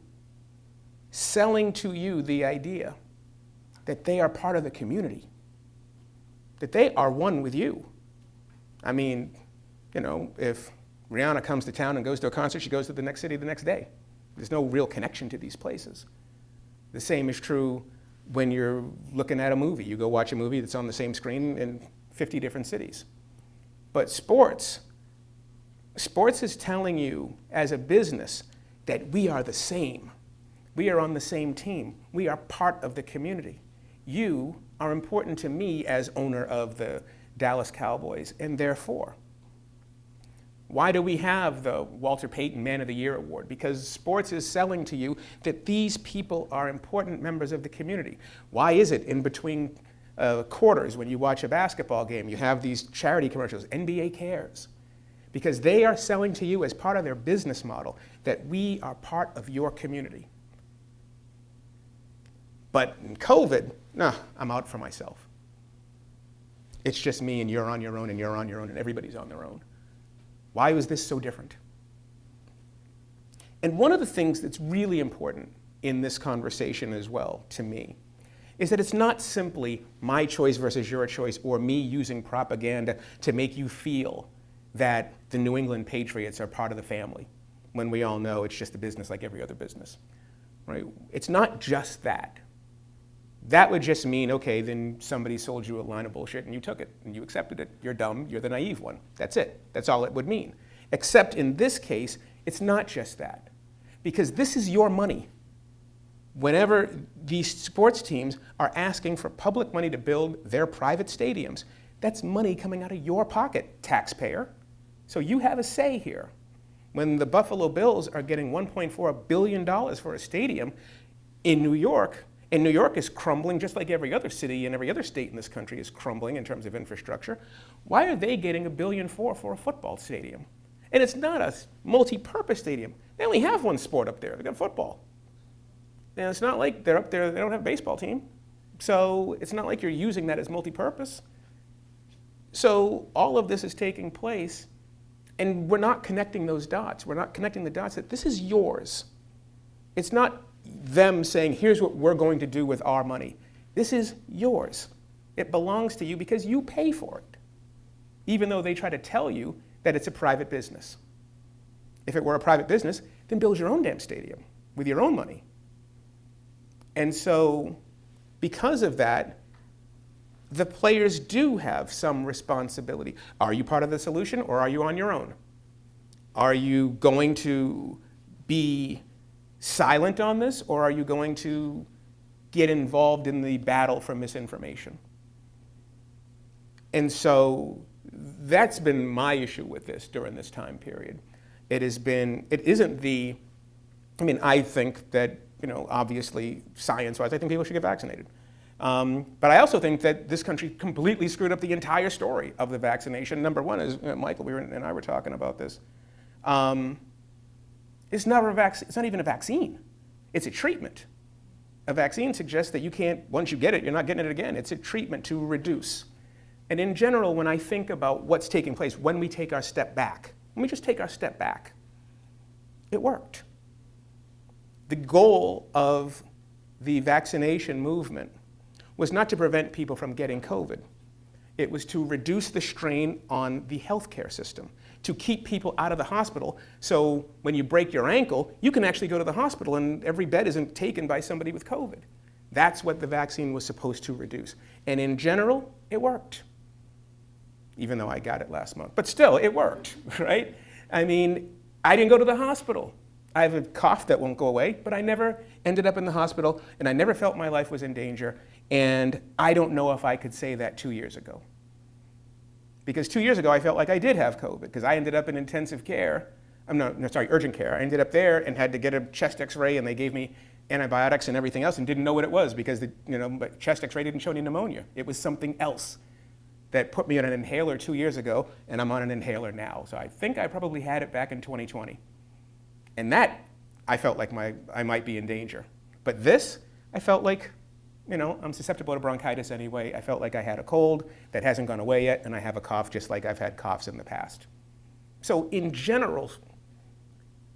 B: selling to you the idea that they are part of the community, that they are one with you. I mean, if Rihanna comes to town and goes to a concert, she goes to the next city the next day. There's no real connection to these places. The same is true when you're looking at a movie. You go watch a movie that's on the same screen in 50 different cities. But sports is telling you as a business that we are the same. We are on the same team. We are part of the community. You are important to me as owner of the Dallas Cowboys, and therefore, why do we have the Walter Payton Man of the Year Award? Because sports is selling to you that these people are important members of the community. Why is it in between quarters when you watch a basketball game, you have these charity commercials, NBA Cares? Because they are selling to you as part of their business model that we are part of your community. But in COVID, no, I'm out for myself. It's just me and you're on your own and you're on your own and everybody's on their own. Why was this so different? And one of the things that's really important in this conversation as well, to me, is that it's not simply my choice versus your choice or me using propaganda to make you feel that the New England Patriots are part of the family, when we all know it's just a business like every other business, right? It's not just that. That would just mean, okay, then somebody sold you a line of bullshit and you took it and you accepted it. You're dumb, you're the naive one. That's it. That's all it would mean. Except in this case, it's not just that. Because this is your money. Whenever these sports teams are asking for public money to build their private stadiums, that's money coming out of your pocket, taxpayer. So you have a say here. When the Buffalo Bills are getting $1.4 billion for a stadium in New York, And New York is crumbling just like every other city and every other state in this country is crumbling in terms of infrastructure. Why are they getting $1.4 billion for a football stadium? And it's not a multi-purpose stadium. They only have one sport up there. They've got football. And it's not like they're up there, they don't have a baseball team. So it's not like you're using that as multi-purpose. So all of this is taking place, and we're not connecting those dots. We're not connecting the dots that this is yours. It's not them saying, here's what we're going to do with our money. This is yours. It belongs to you because you pay for it, even though they try to tell you that it's a private business. If it were a private business, then build your own damn stadium with your own money. And so because of that, the players do have some responsibility. Are you part of the solution or are you on your own? Are you going to be silent on this or are you going to get involved in the battle for misinformation? And so that's been my issue with this during this time period. It isn't the, I think that, obviously science-wise, I think people should get vaccinated. But I also think that this country completely screwed up the entire story of the vaccination. Number one is, Michael and I were talking about this. It's not even a vaccine. It's a treatment. A vaccine suggests that you can't, once you get it, you're not getting it again. It's a treatment to reduce. And in general, when I think about what's taking place, when we take our step back, let me just take our step back. It worked. The goal of the vaccination movement was not to prevent people from getting COVID. It was to reduce the strain on the healthcare system, to keep people out of the hospital. So when you break your ankle, you can actually go to the hospital and every bed isn't taken by somebody with COVID. That's what the vaccine was supposed to reduce. And in general, it worked. Even though I got it last month. But still, it worked, right? I didn't go to the hospital. I have a cough that won't go away, but I never ended up in the hospital, and I never felt my life was in danger. And I don't know if I could say that 2 years ago. Because 2 years ago, I felt like I did have COVID, because I ended up in intensive care. Urgent care. I ended up there and had to get a chest x-ray, and they gave me antibiotics and everything else and didn't know what it was because the chest x-ray didn't show any pneumonia. It was something else that put me on an inhaler 2 years ago, and I'm on an inhaler now. So I think I probably had it back in 2020. And that, I felt like I might be in danger. But this, I felt like, I'm susceptible to bronchitis anyway. I felt like I had a cold that hasn't gone away yet, and I have a cough just like I've had coughs in the past. So in general,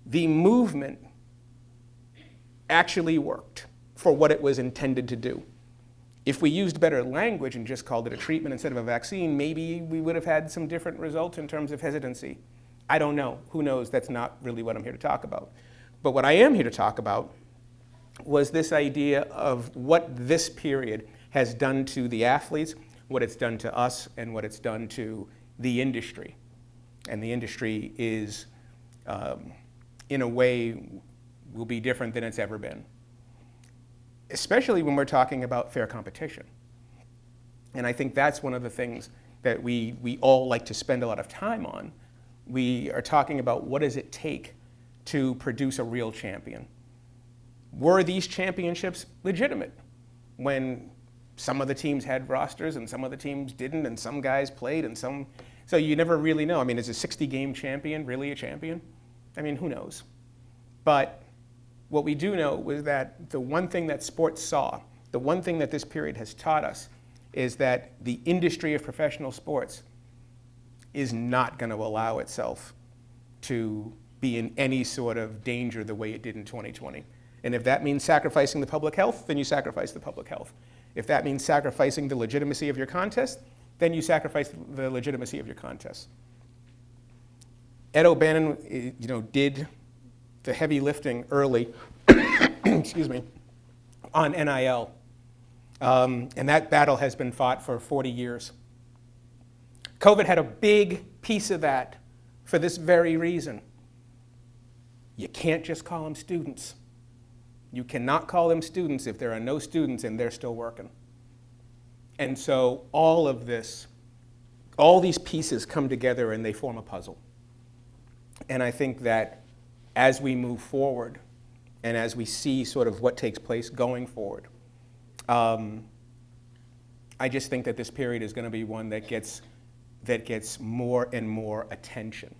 B: the movement actually worked for what it was intended to do. If we used better language and just called it a treatment instead of a vaccine, maybe we would have had some different results in terms of hesitancy. I don't know. Who knows? That's not really what I'm here to talk about. But what I am here to talk about was this idea of what this period has done to the athletes, what it's done to us, and what it's done to the industry. And the industry is, in a way, will be different than it's ever been. Especially when we're talking about fair competition. And I think that's one of the things that we all like to spend a lot of time on. We are talking about what does it take to produce a real champion. Were these championships legitimate when some of the teams had rosters and some of the teams didn't and some guys played and some, so you never really know. Is a 60-game champion really a champion? Who knows? But what we do know was that the one thing that sports saw, the one thing that this period has taught us, is that the industry of professional sports is not going to allow itself to be in any sort of danger the way it did in 2020. And if that means sacrificing the public health, then you sacrifice the public health. If that means sacrificing the legitimacy of your contest, then you sacrifice the legitimacy of your contest. Ed O'Bannon, did the heavy lifting early, excuse me, on NIL. And that battle has been fought for 40 years. COVID had a big piece of that for this very reason. You can't just call them students. You cannot call them students if there are no students and they're still working. And so all of this, all these pieces come together and they form a puzzle. And I think that as we move forward and as we see sort of what takes place going forward, I just think that this period is going to be one that gets more and more attention.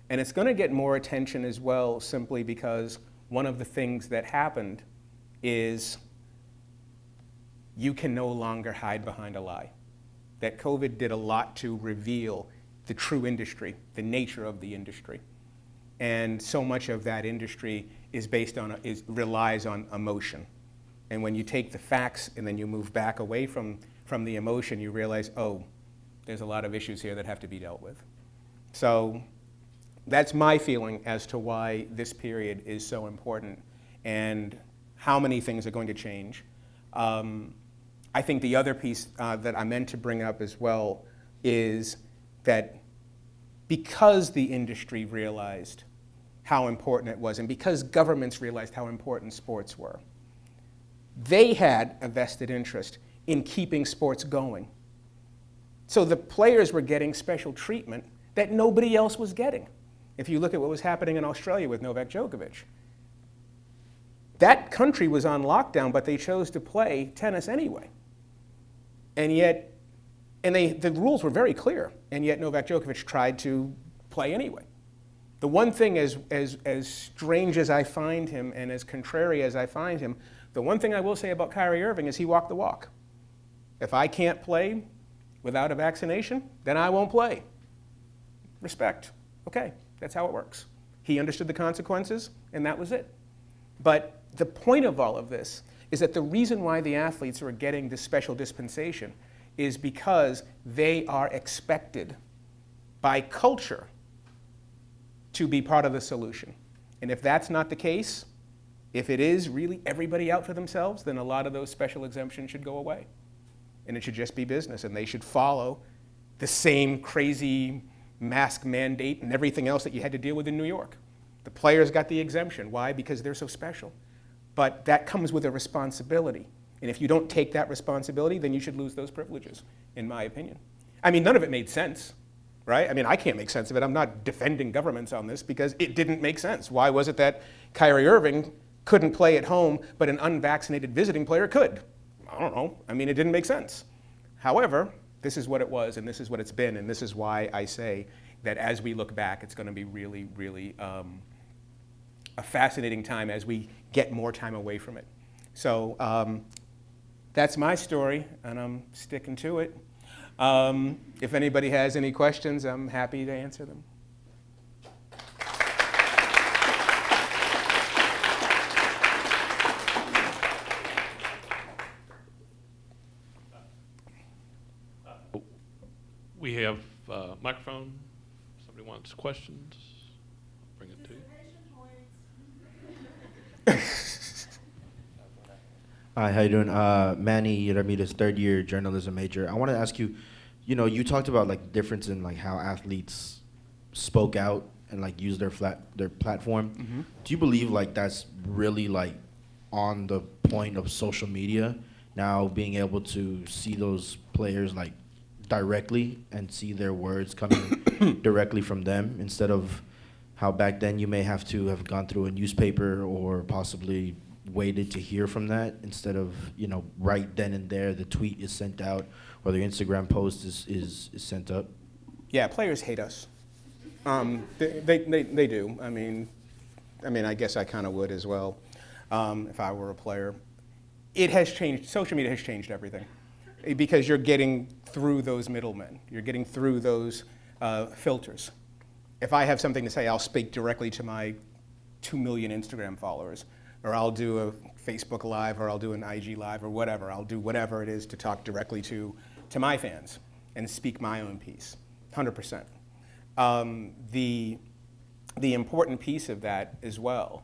B: And it's going to get more attention as well simply because one of the things that happened is you can no longer hide behind a lie. That COVID did a lot to reveal the true industry, the nature of the industry. And so much of that industry is relies on emotion. And when you take the facts and then you move back away from the emotion, you realize, oh, there's a lot of issues here that have to be dealt with. So that's my feeling as to why this period is so important and how many things are going to change. I think the other piece that I meant to bring up as well is that because the industry realized how important it was and because governments realized how important sports were, they had a vested interest in keeping sports going. So the players were getting special treatment that nobody else was getting. If you look at what was happening in Australia with Novak Djokovic, that country was on lockdown, but they chose to play tennis anyway. And yet, the rules were very clear, and yet Novak Djokovic tried to play anyway. The one thing, as strange as I find him and as contrary as I find him, the one thing I will say about Kyrie Irving is he walked the walk. If I can't play without a vaccination, then I won't play. Respect. Okay, that's how it works. He understood the consequences, and that was it. But the point of all of this is that the reason why the athletes are getting this special dispensation is because they are expected by culture to be part of the solution. And if that's not the case, if it is really everybody out for themselves, then a lot of those special exemptions should go away. And it should just be business, and they should follow the same crazy mask mandate and everything else that you had to deal with in New York. The players got the exemption. Why? Because they're so special. But that comes with a responsibility. And if you don't take that responsibility, then you should lose those privileges, in my opinion. I mean, none of it made sense, right? I mean, I can't make sense of it. I'm not defending governments on this because it didn't make sense. Why was it that Kyrie Irving couldn't play at home, but an unvaccinated visiting player could? I don't know. I mean, it didn't make sense. However, this is what it was, and this is what it's been, and this is why I say that as we look back, it's going to be really, really a fascinating time as we get more time away from it. So that's my story, and I'm sticking to it. If anybody has any questions, I'm happy to answer them.
C: We have a microphone. Somebody wants questions? I'll bring it to you.
D: Hi, how you doing? Manny Ramirez, third year journalism major. I want to ask you, you talked about like the difference in like how athletes spoke out and like used their platform. Mm-hmm. Do you believe like that's really like on the point of social media now, being able to see those players like directly and see their words coming directly from them instead of how back then you may have to have gone through a newspaper or possibly waited to hear from that instead of, right then and there the tweet is sent out or the Instagram post is sent up?
B: Yeah, players hate us. They do. I mean, I guess I kind of would as well if I were a player. It has changed. Social media has changed everything because you're getting through those middlemen. You're getting through those filters. If I have something to say, I'll speak directly to my 2 million Instagram followers, or I'll do a Facebook Live, or I'll do an IG Live, or whatever. I'll do whatever it is to talk directly to my fans and speak my own piece, 100%. The important piece of that as well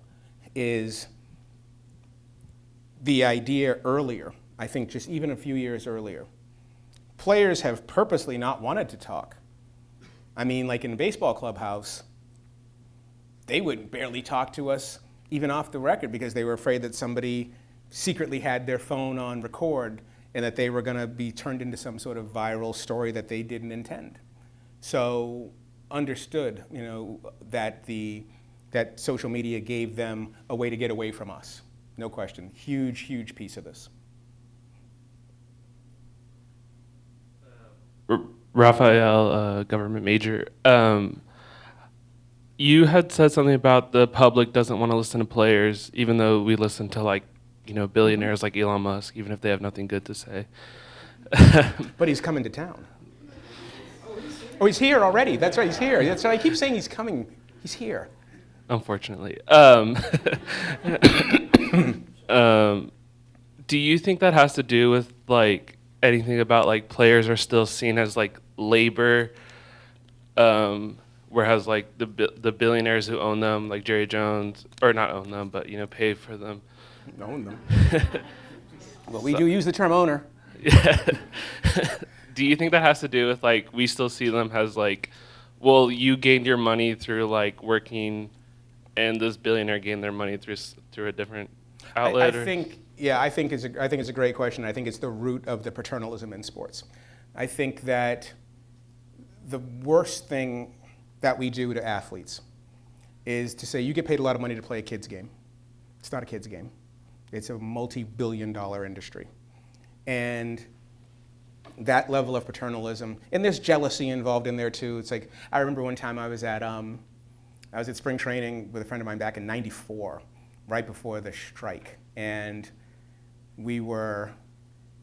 B: is the idea earlier, I think just even a few years earlier, players have purposely not wanted to talk. I mean, like in a baseball clubhouse, they would barely talk to us even off the record because they were afraid that somebody secretly had their phone on record and that they were going to be turned into some sort of viral story that they didn't intend. So understood, that social media gave them a way to get away from us. No question. Huge, huge piece of this.
E: Raphael, government major. You had said something about the public doesn't want to listen to players, even though we listen to billionaires like Elon Musk, even if they have nothing good to say.
B: But he's coming to town. Oh, he's here already. That's right, he's here. That's right. I keep saying he's coming. He's here.
E: Unfortunately. Do you think that has to do with anything about players are still seen as labor, whereas the billionaires who own them, like Jerry Jones, or not own them, but pay for them?
B: Own them. Well, we do use the term owner.
E: Do you think that has to do with we still see them as well, you gained your money through working, and this billionaire gained their money through a different outlet?
B: I think it's a great question. I think it's the root of the paternalism in sports. I think that the worst thing that we do to athletes is to say you get paid a lot of money to play a kid's game. It's not a kid's game. It's a multi-billion-dollar industry. And that level of paternalism, and there's jealousy involved in there too. It's I remember one time I was at spring training with a friend of mine back in '94, right before the strike, and we were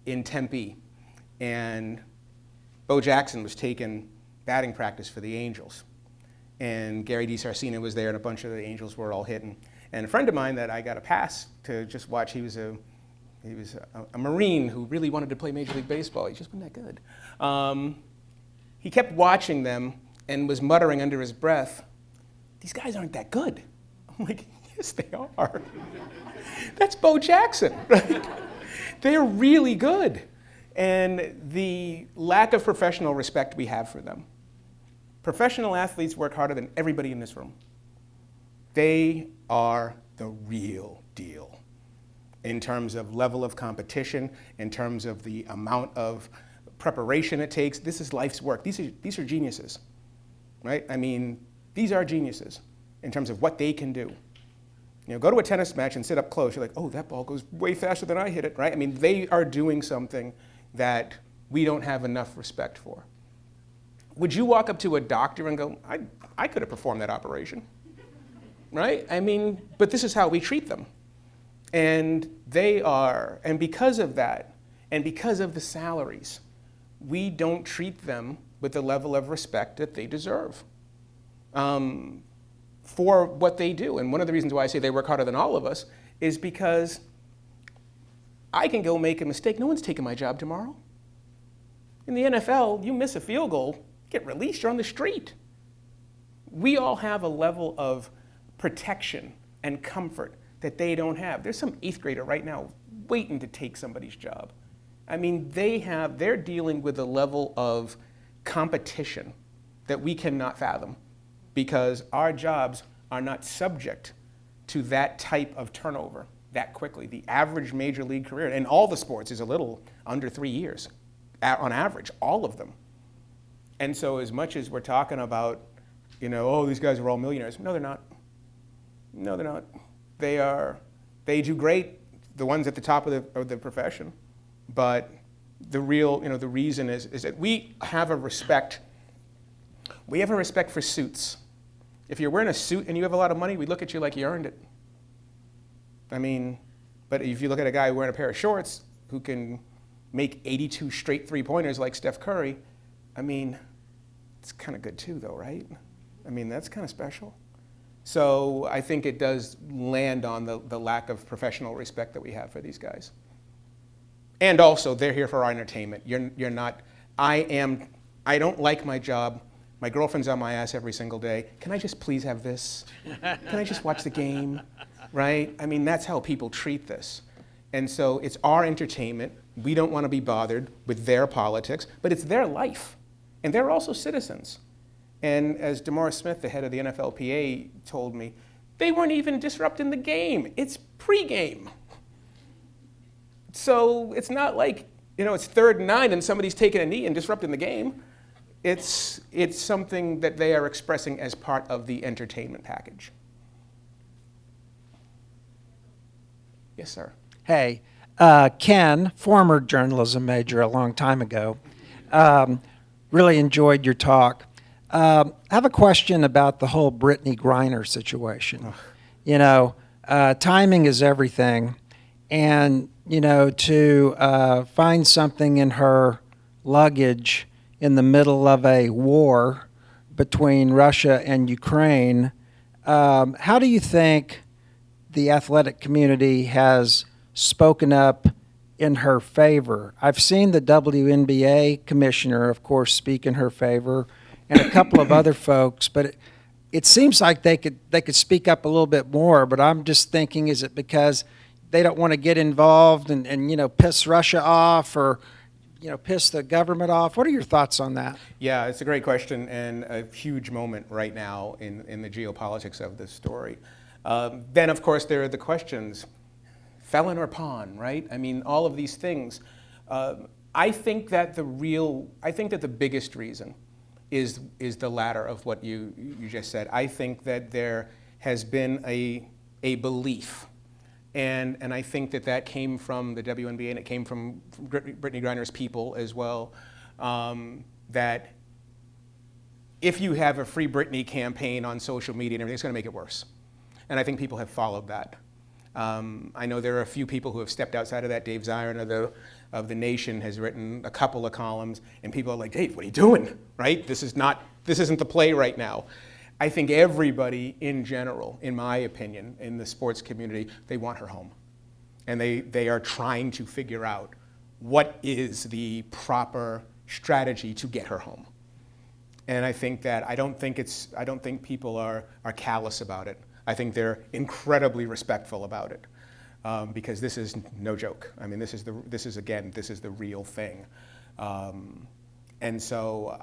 B: in Tempe, and Bo Jackson was taking batting practice for the Angels, and Gary DiSarcina was there, and a bunch of the Angels were all hitting. And a friend of mine that I got a pass to just watch, he was a Marine who really wanted to play Major League Baseball. He just wasn't that good. He kept watching them and was muttering under his breath, "These guys aren't that good." I'm like, yes, they are. That's Bo Jackson, right? They're really good. And the lack of professional respect we have for them. Professional athletes work harder than everybody in this room. They are the real deal in terms of level of competition, in terms of the amount of preparation it takes. This is life's work. These are geniuses, right? I mean, these are geniuses in terms of what they can do. Go to a tennis match and sit up close. You're like, oh, that ball goes way faster than I hit it, right? I mean, they are doing something that we don't have enough respect for. Would you walk up to a doctor and go, I could have performed that operation, right? I mean, but this is how we treat them. And and because of that, and because of the salaries, we don't treat them with the level of respect that they deserve for what they do. And one of the reasons why I say they work harder than all of us is because I can go make a mistake. No one's taking my job tomorrow. In the NFL, you miss a field goal, get released, you're on the street. We all have a level of protection and comfort that they don't have. There's some 8th grader right now waiting to take somebody's job. I mean, they're dealing with a level of competition that we cannot fathom because our jobs are not subject to that type of turnover that quickly. The average major league career in all the sports is a little under 3 years on average, all of them. And so as much as we're talking about, oh, these guys are all millionaires. No, they're not. No, they're not. They do great, the ones at the top of the profession. But the real, the reason is that we have a respect for suits. If you're wearing a suit and you have a lot of money, we look at you like you earned it. I mean, but if you look at a guy wearing a pair of shorts who can make 82 straight three-pointers like Steph Curry, I mean, it's kind of good too, though, right? I mean, that's kind of special. So I think it does land on the lack of professional respect that we have for these guys. And also, they're here for our entertainment. You're not, I don't like my job. My girlfriend's on my ass every single day. Can I just please have this? Can I just watch the game? Right? I mean, that's how people treat this. And so it's our entertainment. We don't want to be bothered with their politics, but it's their life. And they're also citizens. And as DeMaurice Smith, the head of the NFLPA, told me, they weren't even disrupting the game. It's pregame. So it's not like, it's 3rd and 9 and somebody's taking a knee and disrupting the game. It's something that they are expressing as part of the entertainment package. Yes, sir.
F: Hey, Ken, former journalism major a long time ago, Really enjoyed your talk. I have a question about the whole Brittany Griner situation. You know, timing is everything. And, you know, to find something in her luggage in the middle of a war between Russia and Ukraine, how do you think the athletic community has spoken up in her favor? I've seen the WNBA commissioner, of course, speak in her favor, and a couple of other folks, but it seems like they could speak up a little bit more. But I'm just thinking, is it because they don't want to get involved and you know, piss Russia off, or you know, piss the government off? What are your thoughts on that?
B: Yeah, it's a great question and a huge moment right now in the geopolitics of this story. Then, of course, there are the questions, felon or pawn, right? I mean, all of these things. I think that the biggest reason is the latter of what you just said. I think that there has been a belief, and I think that came from the WNBA, and it came from Brittany Griner's people as well, that if you have a Free Britney campaign on social media and everything, it's going to make it worse. And I think people have followed that. I know there are a few people who have stepped outside of that. Dave Zirin of the Nation has written a couple of columns, and people are like, Dave, what are you doing? Right? This isn't the play right now. I think everybody in general, in my opinion, in the sports community, they want her home. And they are trying to figure out what is the proper strategy to get her home. And I think that I don't think people are callous about it. I think they're incredibly respectful about it, because this is no joke. I mean, this is the real thing. And so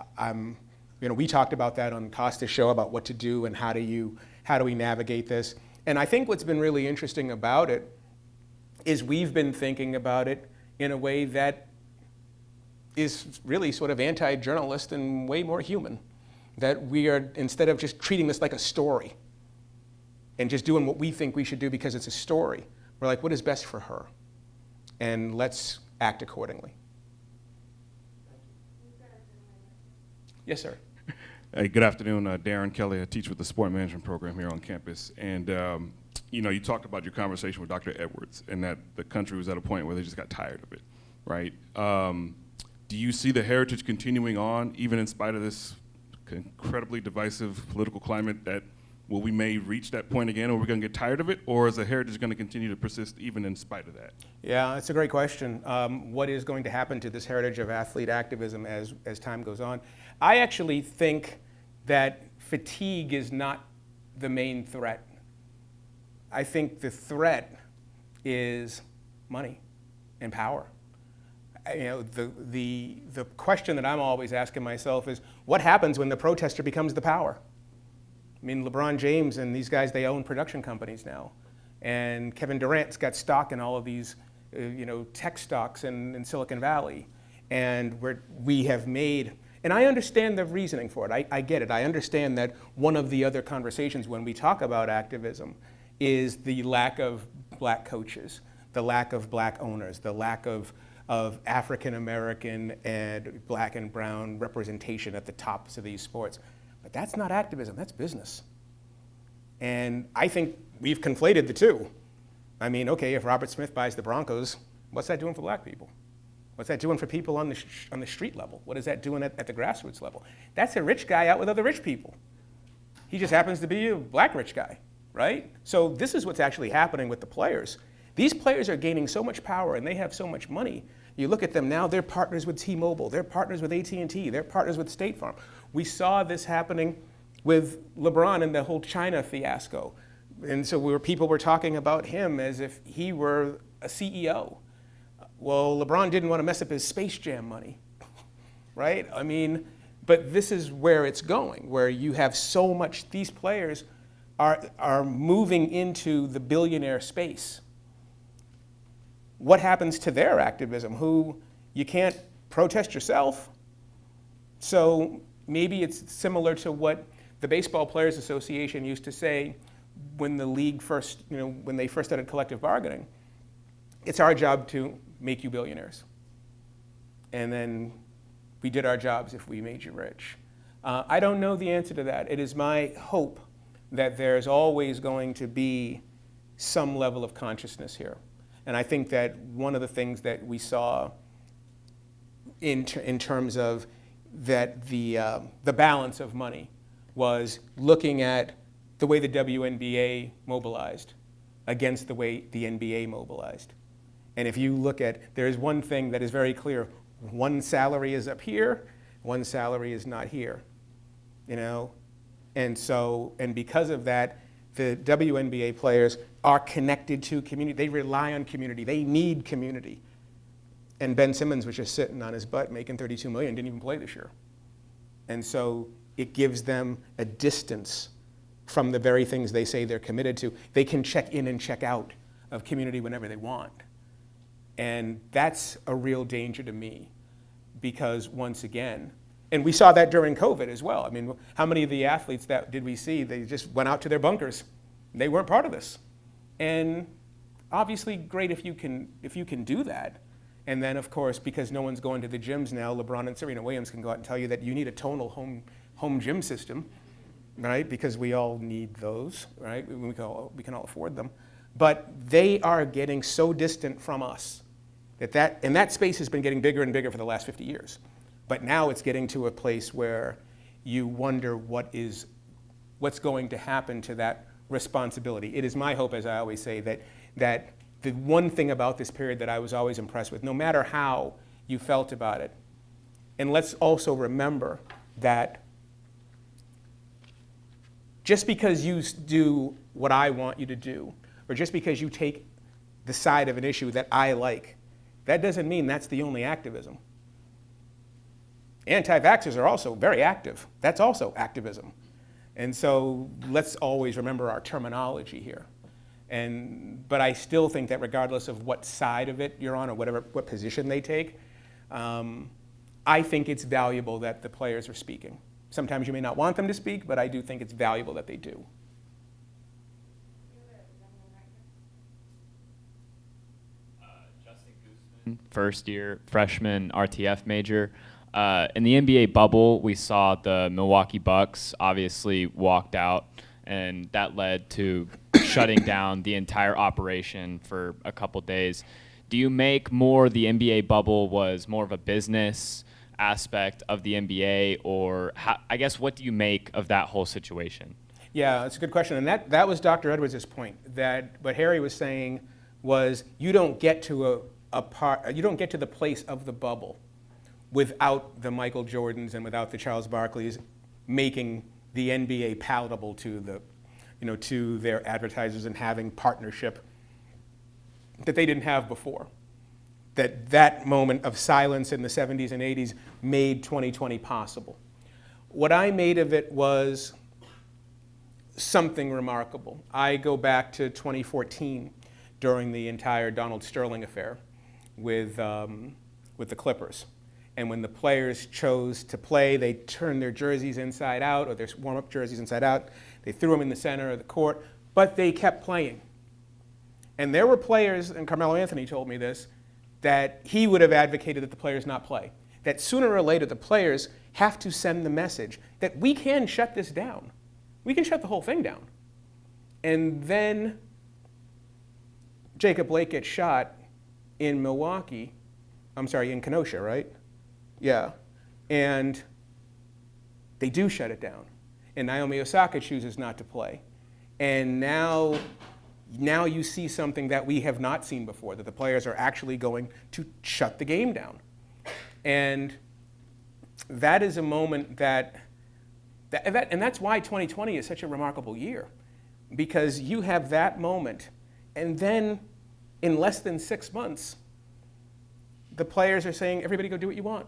B: we talked about that on Costas' show about what to do and how do we navigate this. And I think what's been really interesting about it is we've been thinking about it in a way that is really sort of anti-journalist and way more human. That we are, instead of just treating this like a story and just doing what we think we should do because it's a story, we're like, what is best for her? And let's act accordingly. Yes, sir.
G: Hey, good afternoon. Darren Kelly. I teach with the sport management program here on campus. And, you talked about your conversation with Dr. Edwards and that the country was at a point where they just got tired of it, right? Do you see the heritage continuing on, even in spite of this incredibly divisive political climate, that we may reach that point again, or we're going to get tired of it, or is the heritage going to continue to persist even in spite of that?
B: Yeah, it's a great question. What is going to happen to this heritage of athlete activism as time goes on? I actually think that fatigue is not the main threat. I think the threat is money and power. The question that I'm always asking myself is, what happens when the protester becomes the power? I mean, LeBron James and these guys, they own production companies now. And Kevin Durant's got stock in all of these, tech stocks in Silicon Valley. And we have made, and I understand the reasoning for it. I get it. I understand that one of the other conversations when we talk about activism is the lack of black coaches, the lack of black owners, the lack of African American and black and brown representation at the tops of these sports. But that's not activism, that's business. And I think we've conflated the two. I mean, okay, if Robert Smith buys the Broncos, what's that doing for black people? What's that doing for people on the street level? What is that doing at the grassroots level? That's a rich guy out with other rich people. He just happens to be a black rich guy, right? So this is what's actually happening with the players. These players are gaining so much power and they have so much money. You look at them now, they're partners with T-Mobile, they're partners with AT&T, they're partners with State Farm. We saw this happening with LeBron and the whole China fiasco. And so people were talking about him as if he were a CEO. Well, LeBron didn't want to mess up his Space Jam money, right? I mean, but this is where it's going, where you have so much, these players are moving into the billionaire space. What happens to their activism? You can't protest yourself. So maybe it's similar to what the Baseball Players Association used to say when the league first, when they first started collective bargaining. It's our job to make you billionaires. And then we did our jobs if we made you rich. I don't know the answer to that. It is my hope that there's always going to be some level of consciousness here. And I think that one of the things that we saw in terms of that the balance of money was looking at the way the WNBA mobilized against the way the NBA mobilized. And if you look at, there is one thing that is very clear. One salary is up here, one salary is not here, you know? And so, and because of that, the WNBA players are connected to community. They rely on community. They need community. And Ben Simmons was just sitting on his butt making $32 million, didn't even play this year. And so it gives them a distance from the very things they say they're committed to. They can check in and check out of community whenever they want. And that's a real danger to me because once again, and we saw that during COVID as well. I mean, how many of the athletes that did we see, they just went out to their bunkers. They weren't part of this. And obviously great if you can do that. And then of course, because no one's going to the gyms now, LeBron and Serena Williams can go out and tell you that you need a tonal home gym system, right? Because we all need those, right? We can all afford them. But they are getting so distant from us and that space has been getting bigger and bigger for the last 50 years. But now it's getting to a place where you wonder what's going to happen to that responsibility. It is my hope, as I always say, that the one thing about this period that I was always impressed with, no matter how you felt about it, and let's also remember that just because you do what I want you to do, or just because you take the side of an issue that I like, that doesn't mean that's the only activism. Anti-vaxxers are also very active. That's also activism. And so let's always remember our terminology here. But I still think that regardless of what side of it you're on or what position they take, I think it's valuable that the players are speaking. Sometimes you may not want them to speak, but I do think it's valuable that they do.
H: First year freshman RTF major. In the NBA bubble, we saw the Milwaukee Bucks obviously walked out, and that led to shutting down the entire operation for a couple days. Do you make more the NBA bubble was more of a business aspect of the NBA, or I guess what do you make of that whole situation?
B: Yeah, that's a good question, and that was Dr. Edwards' point. That what Harry was saying was you don't get to you don't get to the place of the bubble without the Michael Jordans and without the Charles Barkleys making the NBA palatable to to their advertisers and having partnership that they didn't have before. That moment of silence in the 70s and 80s made 2020 possible. What I made of it was something remarkable. I go back to 2014 during the entire Donald Sterling affair with the Clippers. And when the players chose to play, they turned their jerseys inside out, or their warm-up jerseys inside out. They threw them in the center of the court, but they kept playing. And there were players, and Carmelo Anthony told me this, that he would have advocated that the players not play. That sooner or later the players have to send the message that we can shut this down. We can shut the whole thing down. And then Jacob Blake gets shot in in Kenosha, right? Yeah. And they do shut it down. And Naomi Osaka chooses not to play. And now you see something that we have not seen before, that the players are actually going to shut the game down. And that is a moment and that's why 2020 is such a remarkable year, because you have that moment, and then in less than 6 months, the players are saying, everybody go do what you want.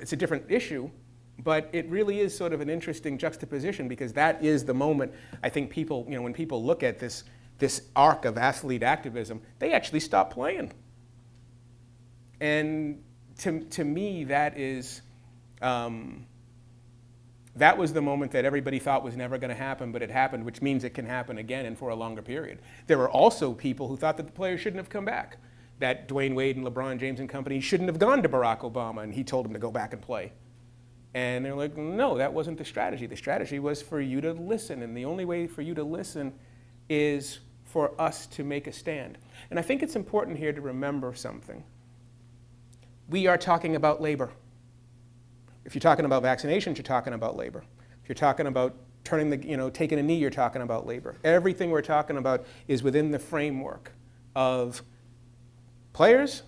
B: It's a different issue, but it really is sort of an interesting juxtaposition, because that is the moment I think people, when people look at this arc of athlete activism, they actually stop playing. And to me, that was the moment that everybody thought was never going to happen, but it happened, which means it can happen again and for a longer period. There were also people who thought that the players shouldn't have come back, that Dwayne Wade and LeBron James and company shouldn't have gone to Barack Obama, and he told them to go back and play. And they're like, no, that wasn't the strategy. The strategy was for you to listen, and the only way for you to listen is for us to make a stand. And I think it's important here to remember something. We are talking about labor. If you're talking about vaccinations, you're talking about labor. If you're talking about taking a knee, you're talking about labor. Everything we're talking about is within the framework of players,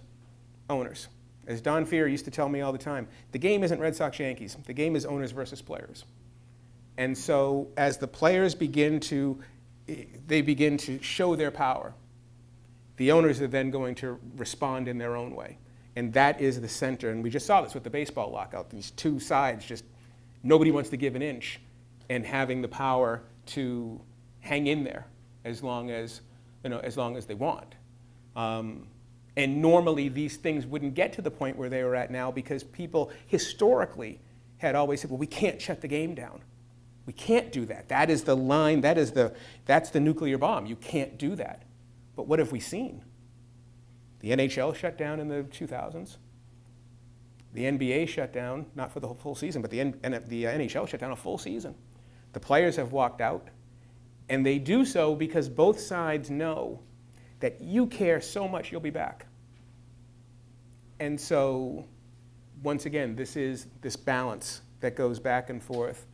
B: owners. As Don Fear used to tell me all the time, the game isn't Red Sox Yankees. The game is owners versus players. And so as the players begin to show their power, the owners are then going to respond in their own way. And that is the center. And we just saw this with the baseball lockout. These two sides, just nobody wants to give an inch, and having the power to hang in there as long as they want. And normally these things wouldn't get to the point where they were at now, because people historically had always said, well, we can't shut the game down. We can't do that. That is the line, that's the nuclear bomb. You can't do that. But what have we seen? The NHL shut down in the 2000s. The NBA shut down, not for the full season, but the NHL shut down a full season. The players have walked out, and they do so because both sides know that you care so much you'll be back. And so, once again, this is this balance that goes back and forth,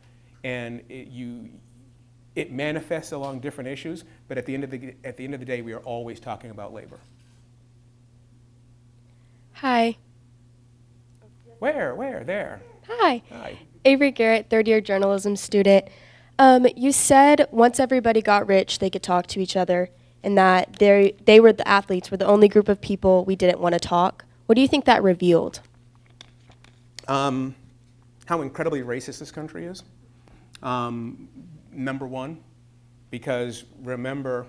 B: and it manifests along different issues, but at the end of the day, we are always talking about labor.
I: Hi.
B: Where? There.
I: Hi.
B: Hi.
I: Avery Garrett, third-year journalism student. You said once everybody got rich, they could talk to each other, and that they were the athletes, were the only group of people we didn't want to talk. What do you think that revealed?
B: How incredibly racist this country is. Number one, because remember,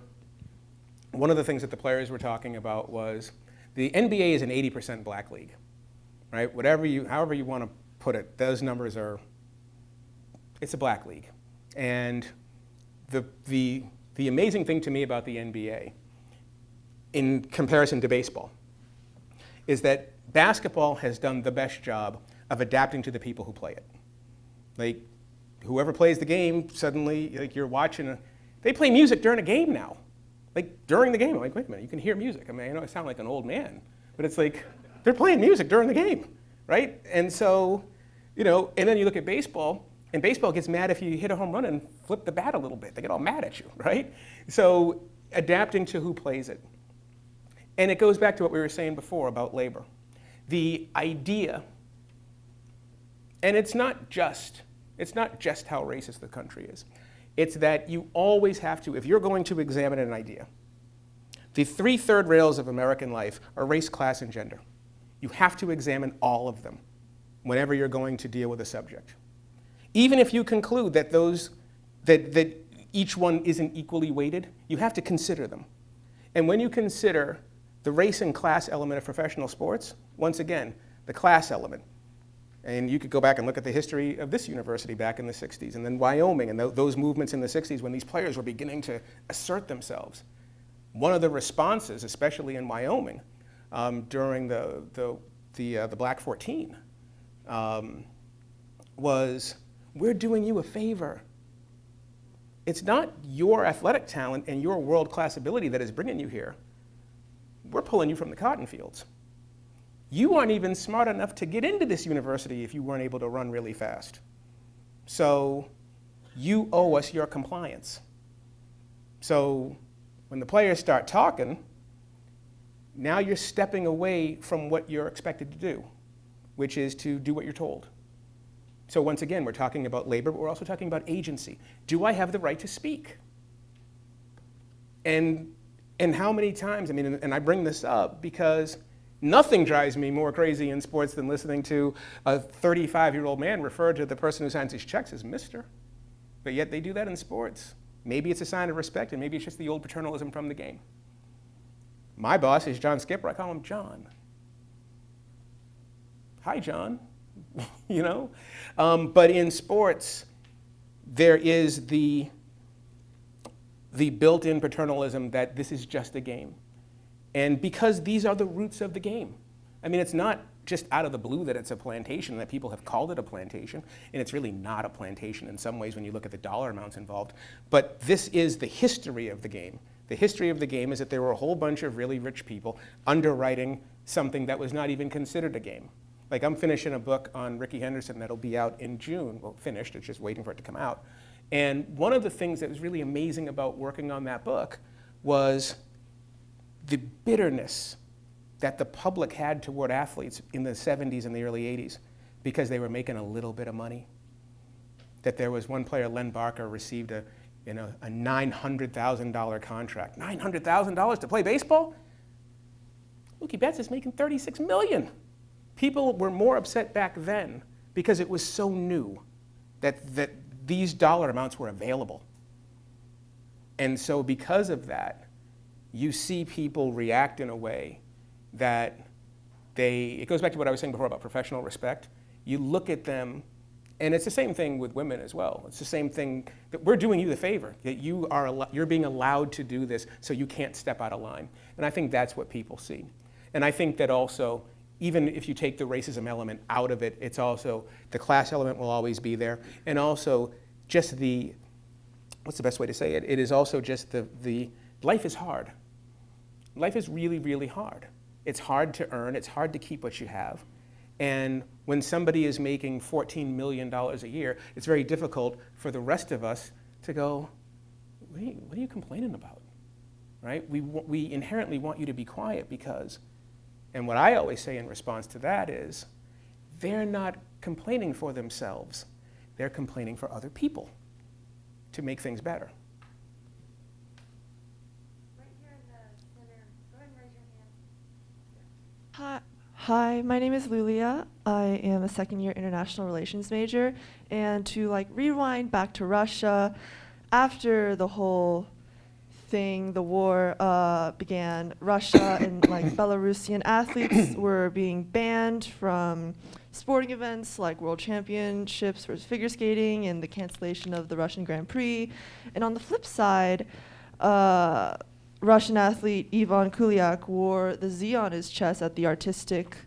B: one of the things that the players were talking about was the NBA is an 80% black league, right? However you want to put it, those numbers it's a black league. And the amazing thing to me about the NBA, in comparison to baseball, is that basketball has done the best job of adapting to the people who play it. Like, whoever plays the game, suddenly, like, you're watching, they play music during a game now. Like, during the game, I'm like, wait a minute, you can hear music. I mean, I know I sound like an old man, but it's like, they're playing music during the game, right? And so, and then you look at baseball, and baseball gets mad if you hit a home run and flip the bat a little bit. They get all mad at you, right? So, adapting to who plays it. And it goes back to what we were saying before about labor. The idea, and it's not just how racist the country is. It's that you always have to, if you're going to examine an idea, the 3/3 rails of American life are race, class, and gender. You have to examine all of them whenever you're going to deal with a subject. Even if you conclude that that each one isn't equally weighted, you have to consider them. And when you consider the race and class element of professional sports, once again, the class element. And you could go back and look at the history of this university back in the 60s, and then Wyoming, and those movements in the 60s when these players were beginning to assert themselves. One of the responses, especially in Wyoming, during the Black 14, was, we're doing you a favor. It's not your athletic talent and your world-class ability that is bringing you here. We're pulling you from the cotton fields. You aren't even smart enough to get into this university if you weren't able to run really fast. So you owe us your compliance. So when the players start talking, now you're stepping away from what you're expected to do, which is to do what you're told. So once again, we're talking about labor, but we're also talking about agency. Do I have the right to speak? And how many times, and I bring this up because nothing drives me more crazy in sports than listening to a 35-year-old man refer to the person who signs his checks as Mr. But yet they do that in sports. Maybe it's a sign of respect, and maybe it's just the old paternalism from the game. My boss is John Skipper. I call him John. Hi, John. But in sports, there is the built-in paternalism that this is just a game. And because these are the roots of the game. I mean, it's not just out of the blue that it's a plantation, that people have called it a plantation, and it's really not a plantation in some ways when you look at the dollar amounts involved. But this is the history of the game. The history of the game is that there were a whole bunch of really rich people underwriting something that was not even considered a game. Like, I'm finishing a book on Rickey Henderson that'll be out in June. Well, finished, it's just waiting for it to come out. And one of the things that was really amazing about working on that book was the bitterness that the public had toward athletes in the 70s and the early 80s because they were making a little bit of money. That there was one player, Len Barker, received a $900,000 contract. $900,000 to play baseball? Mookie Betts is making $36 million. People were more upset back then because it was so new that these dollar amounts were available. And so because of that, you see people react in a way that it goes back to what I was saying before about professional respect. You look at them, and it's the same thing with women as well. It's the same thing that we're doing you the favor, that you're being allowed to do this so you can't step out of line. And I think that's what people see. And I think that also, even if you take the racism element out of it, it's also, the class element will always be there. And also just what's the best way to say it? It is also just the life is hard. Life is really, really hard. It's hard to earn, it's hard to keep what you have. And when somebody is making $14 million a year, it's very difficult for the rest of us to go, what are you complaining about? Right? We inherently want you to be quiet because, and what I always say in response to that is, they're not complaining for themselves. They're complaining for other people to make things better.
J: Right here in the center. Go ahead and raise your hand. Hi, my name is Lulia. I am a second-year international relations major. And to rewind back to Russia, after the whole thing, the war began, Russia and Belarusian athletes were being banned from sporting events like World Championships for figure skating and the cancellation of the Russian Grand Prix. And on the flip side, Russian athlete Ivan Kulyak wore the Z on his chest at the Artistic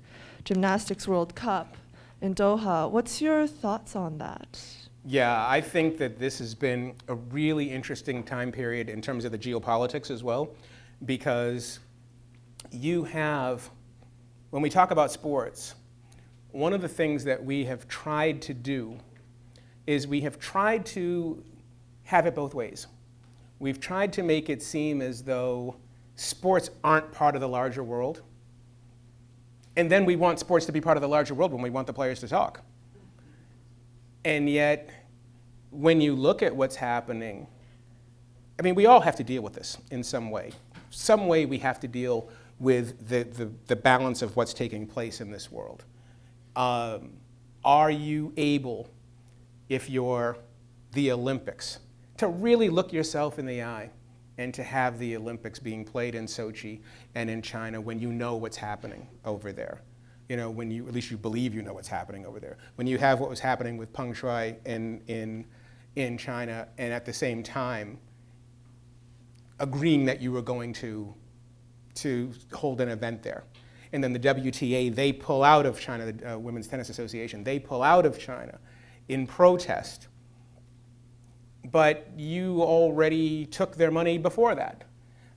J: Gymnastics World Cup in Doha. What's your thoughts on that?
B: Yeah, I think that this has been a really interesting time period in terms of the geopolitics as well, because you have, when we talk about sports, one of the things that we have tried to do is we have tried to have it both ways. We've tried to make it seem as though sports aren't part of the larger world, and then we want sports to be part of the larger world when we want the players to talk. And yet, when you look at what's happening, I mean, we all have to deal with this in some way. Some way we have to deal with the balance of what's taking place in this world. Are you able, if you're the Olympics, to really look yourself in the eye and to have the Olympics being played in Sochi and in China when you know what's happening over there? You know, when you, at least you believe you know what's happening over there. When you have what was happening with Peng Shuai in China, and at the same time agreeing that you were going to hold an event there. And then the WTA, they pull out of China, the Women's Tennis Association, they pull out of China in protest. But you already took their money before that.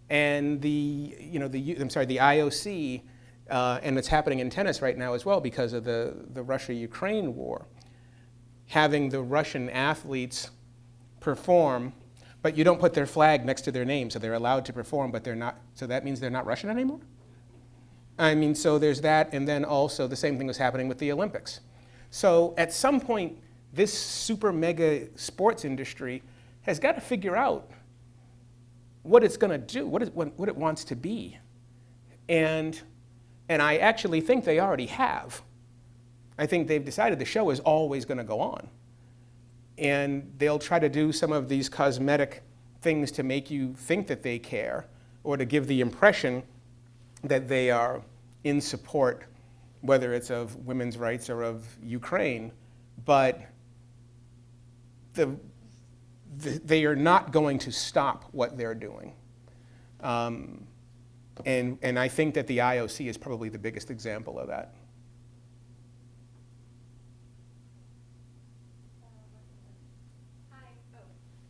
B: And the IOC, and it's happening in tennis right now as well because of the Russia-Ukraine war, having the Russian athletes perform, but you don't put their flag next to their name, so they're allowed to perform, but they're not, so that means they're not Russian anymore? I mean, so there's that, and then also the same thing was happening with the Olympics. So at some point, this super mega sports industry has got to figure out what it's going to do, what it wants to be. And I actually think they already have. I think they've decided the show is always going to go on. And they'll try to do some of these cosmetic things to make you think that they care, or to give the impression that they are in support, whether it's of women's rights or of Ukraine. But they are not going to stop what they're doing. And I think that the IOC is probably the biggest example of that.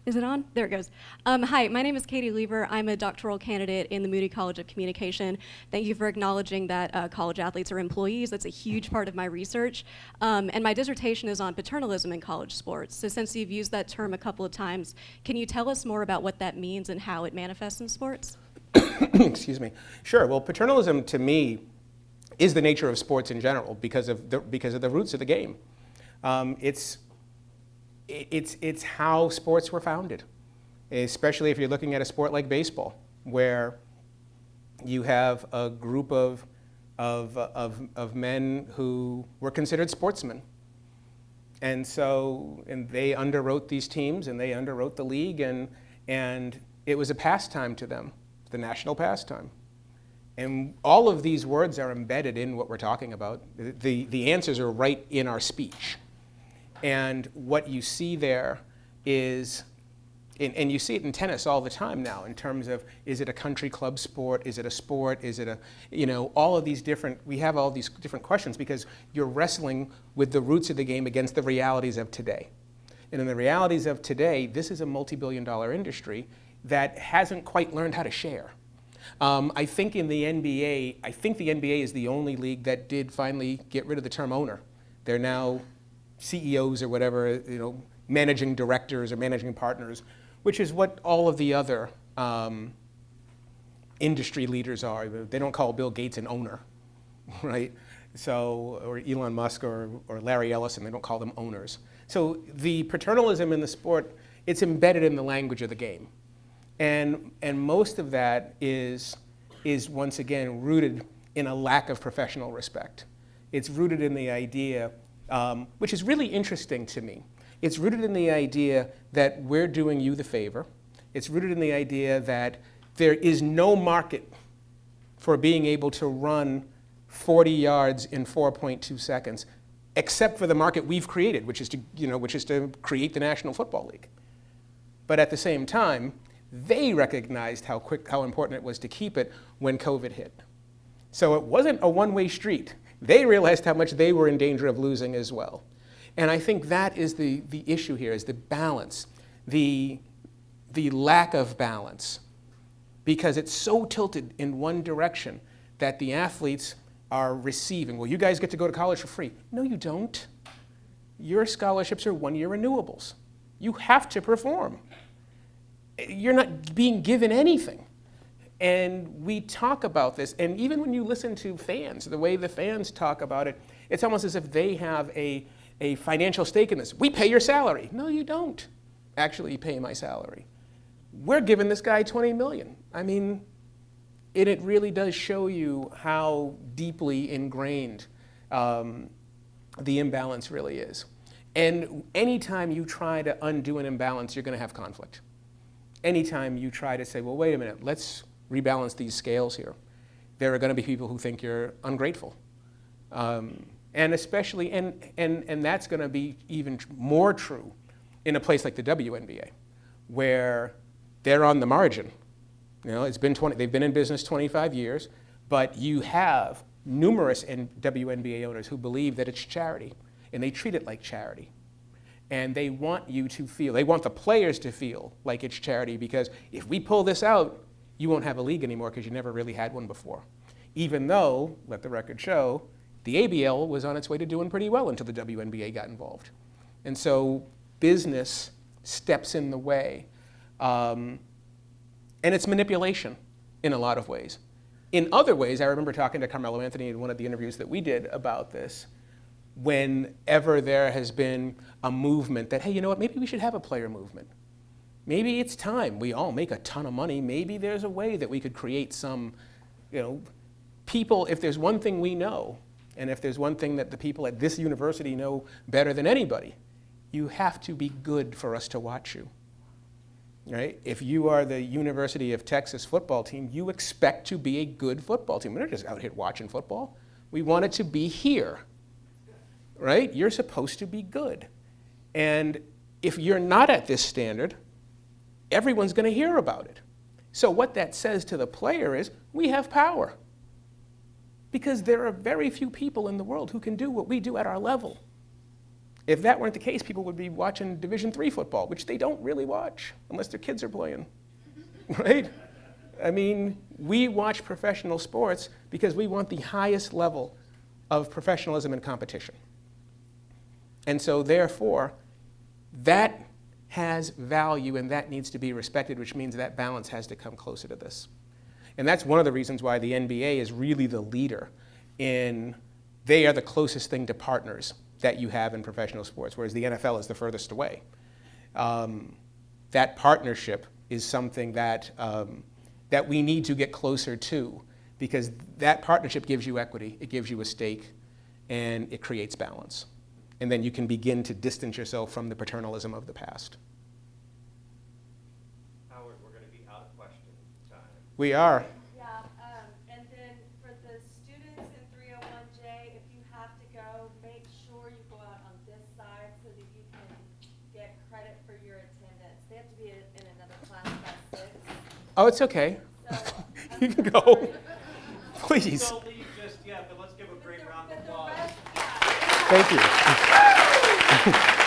K: Is it on? There it goes. Hi, my name is Katie Lever. I'm a doctoral candidate in the Moody College of Communication. Thank you for acknowledging that college athletes are employees. That's a huge part of my research. And my dissertation is on paternalism in college sports. So since you've used that term a couple of times, can you tell us more about what that means and how it manifests in sports?
B: Excuse me. Sure. Well, paternalism to me is the nature of sports in general because of the roots of the game. It's how sports were founded, especially if you're looking at a sport like baseball, where you have a group of men who were considered sportsmen. And they underwrote these teams and they underwrote the league, and it was a pastime to them, the national pastime. And all of these words are embedded in what we're talking about. The answers are right in our speech. And what you see there is, and you see it in tennis all the time now in terms of, is it a country club sport? Is it a sport? Is it all of these different, we have all these different questions because you're wrestling with the roots of the game against the realities of today. And in the realities of today, this is a multi-billion-dollar industry that hasn't quite learned how to share. I think in the NBA, the NBA is the only league that did finally get rid of the term owner. They're now CEOs or whatever, managing directors or managing partners, which is what all of the other industry leaders are. They don't call Bill Gates an owner, right? So, or Elon Musk or Larry Ellison, they don't call them owners. So the paternalism in the sport, it's embedded in the language of the game. And most of that is once again rooted in a lack of professional respect. It's rooted in the idea, which is really interesting to me. It's rooted in the idea that we're doing you the favor. It's rooted in the idea that there is no market for being able to run 40 yards in 4.2 seconds, except for the market we've created, which is to create the National Football League. But at the same time, they recognized how important it was to keep it when COVID hit. So it wasn't a one-way street. They realized how much they were in danger of losing as well. And I think that is the issue here, is the balance, the lack of balance, because it's so tilted in one direction that the athletes are receiving, well, you guys get to go to college for free. No, you don't. Your scholarships are one-year renewables. You have to perform. You're not being given anything. And we talk about this, and even when you listen to fans, the way the fans talk about it, it's almost as if they have a financial stake in this. We pay your salary. No, you don't actually pay my salary. We're giving this guy $20 million. I mean, it really does show you how deeply ingrained the imbalance really is. And anytime you try to undo an imbalance, you're going to have conflict. Anytime you try to say, well, wait a minute, let's rebalance these scales here, there are going to be people who think you're ungrateful. And especially, and that's going to be even more true in a place like the WNBA, where they're on the margin. They've been in business 25 years, but you have numerous WNBA owners who believe that it's charity, and they treat it like charity. And they want they want the players to feel like it's charity, because if we pull this out, you won't have a league anymore because you never really had one before. Even though, let the record show, the ABL was on its way to doing pretty well until the WNBA got involved. And so business steps in the way. And it's manipulation in a lot of ways. In other ways, I remember talking to Carmelo Anthony in one of the interviews that we did about this, whenever there has been a movement that, hey, you know what, maybe we should have a player movement. Maybe it's time. We all make a ton of money. Maybe there's a way that we could create some, people, if there's one thing we know, and if there's one thing that the people at this university know better than anybody, you have to be good for us to watch you. Right? If you are the University of Texas football team, you expect to be a good football team. We're not just out here watching football. We want it to be here. Right? You're supposed to be good. And if you're not at this standard, everyone's going to hear about it. So what that says to the player is, we have power. Because there are very few people in the world who can do what we do at our level. If that weren't the case, people would be watching Division III football, which they don't really watch unless their kids are playing, right? I mean, we watch professional sports because we want the highest level of professionalism and competition. And so therefore, that has value and that needs to be respected, which means that balance has to come closer to this. And that's one of the reasons why the NBA is really the leader in, they are the closest thing to partners that you have in professional sports, whereas the NFL is the furthest away. That partnership is something that, that we need to get closer to, because that partnership gives you equity, it gives you a stake, and it creates balance. And then you can begin to distance yourself from the paternalism of the past.
A: Howard, we're going to be out of question time.
B: We are.
J: Yeah, and then for the students in 301J, if you have to go, make sure you go out on this side so that you can get credit for your attendance. They have to be in another class by 6.
B: Oh, it's okay.
J: So,
B: You can go. Please.
A: Don't leave just yet, but let's give a great round of applause.
B: Thank you.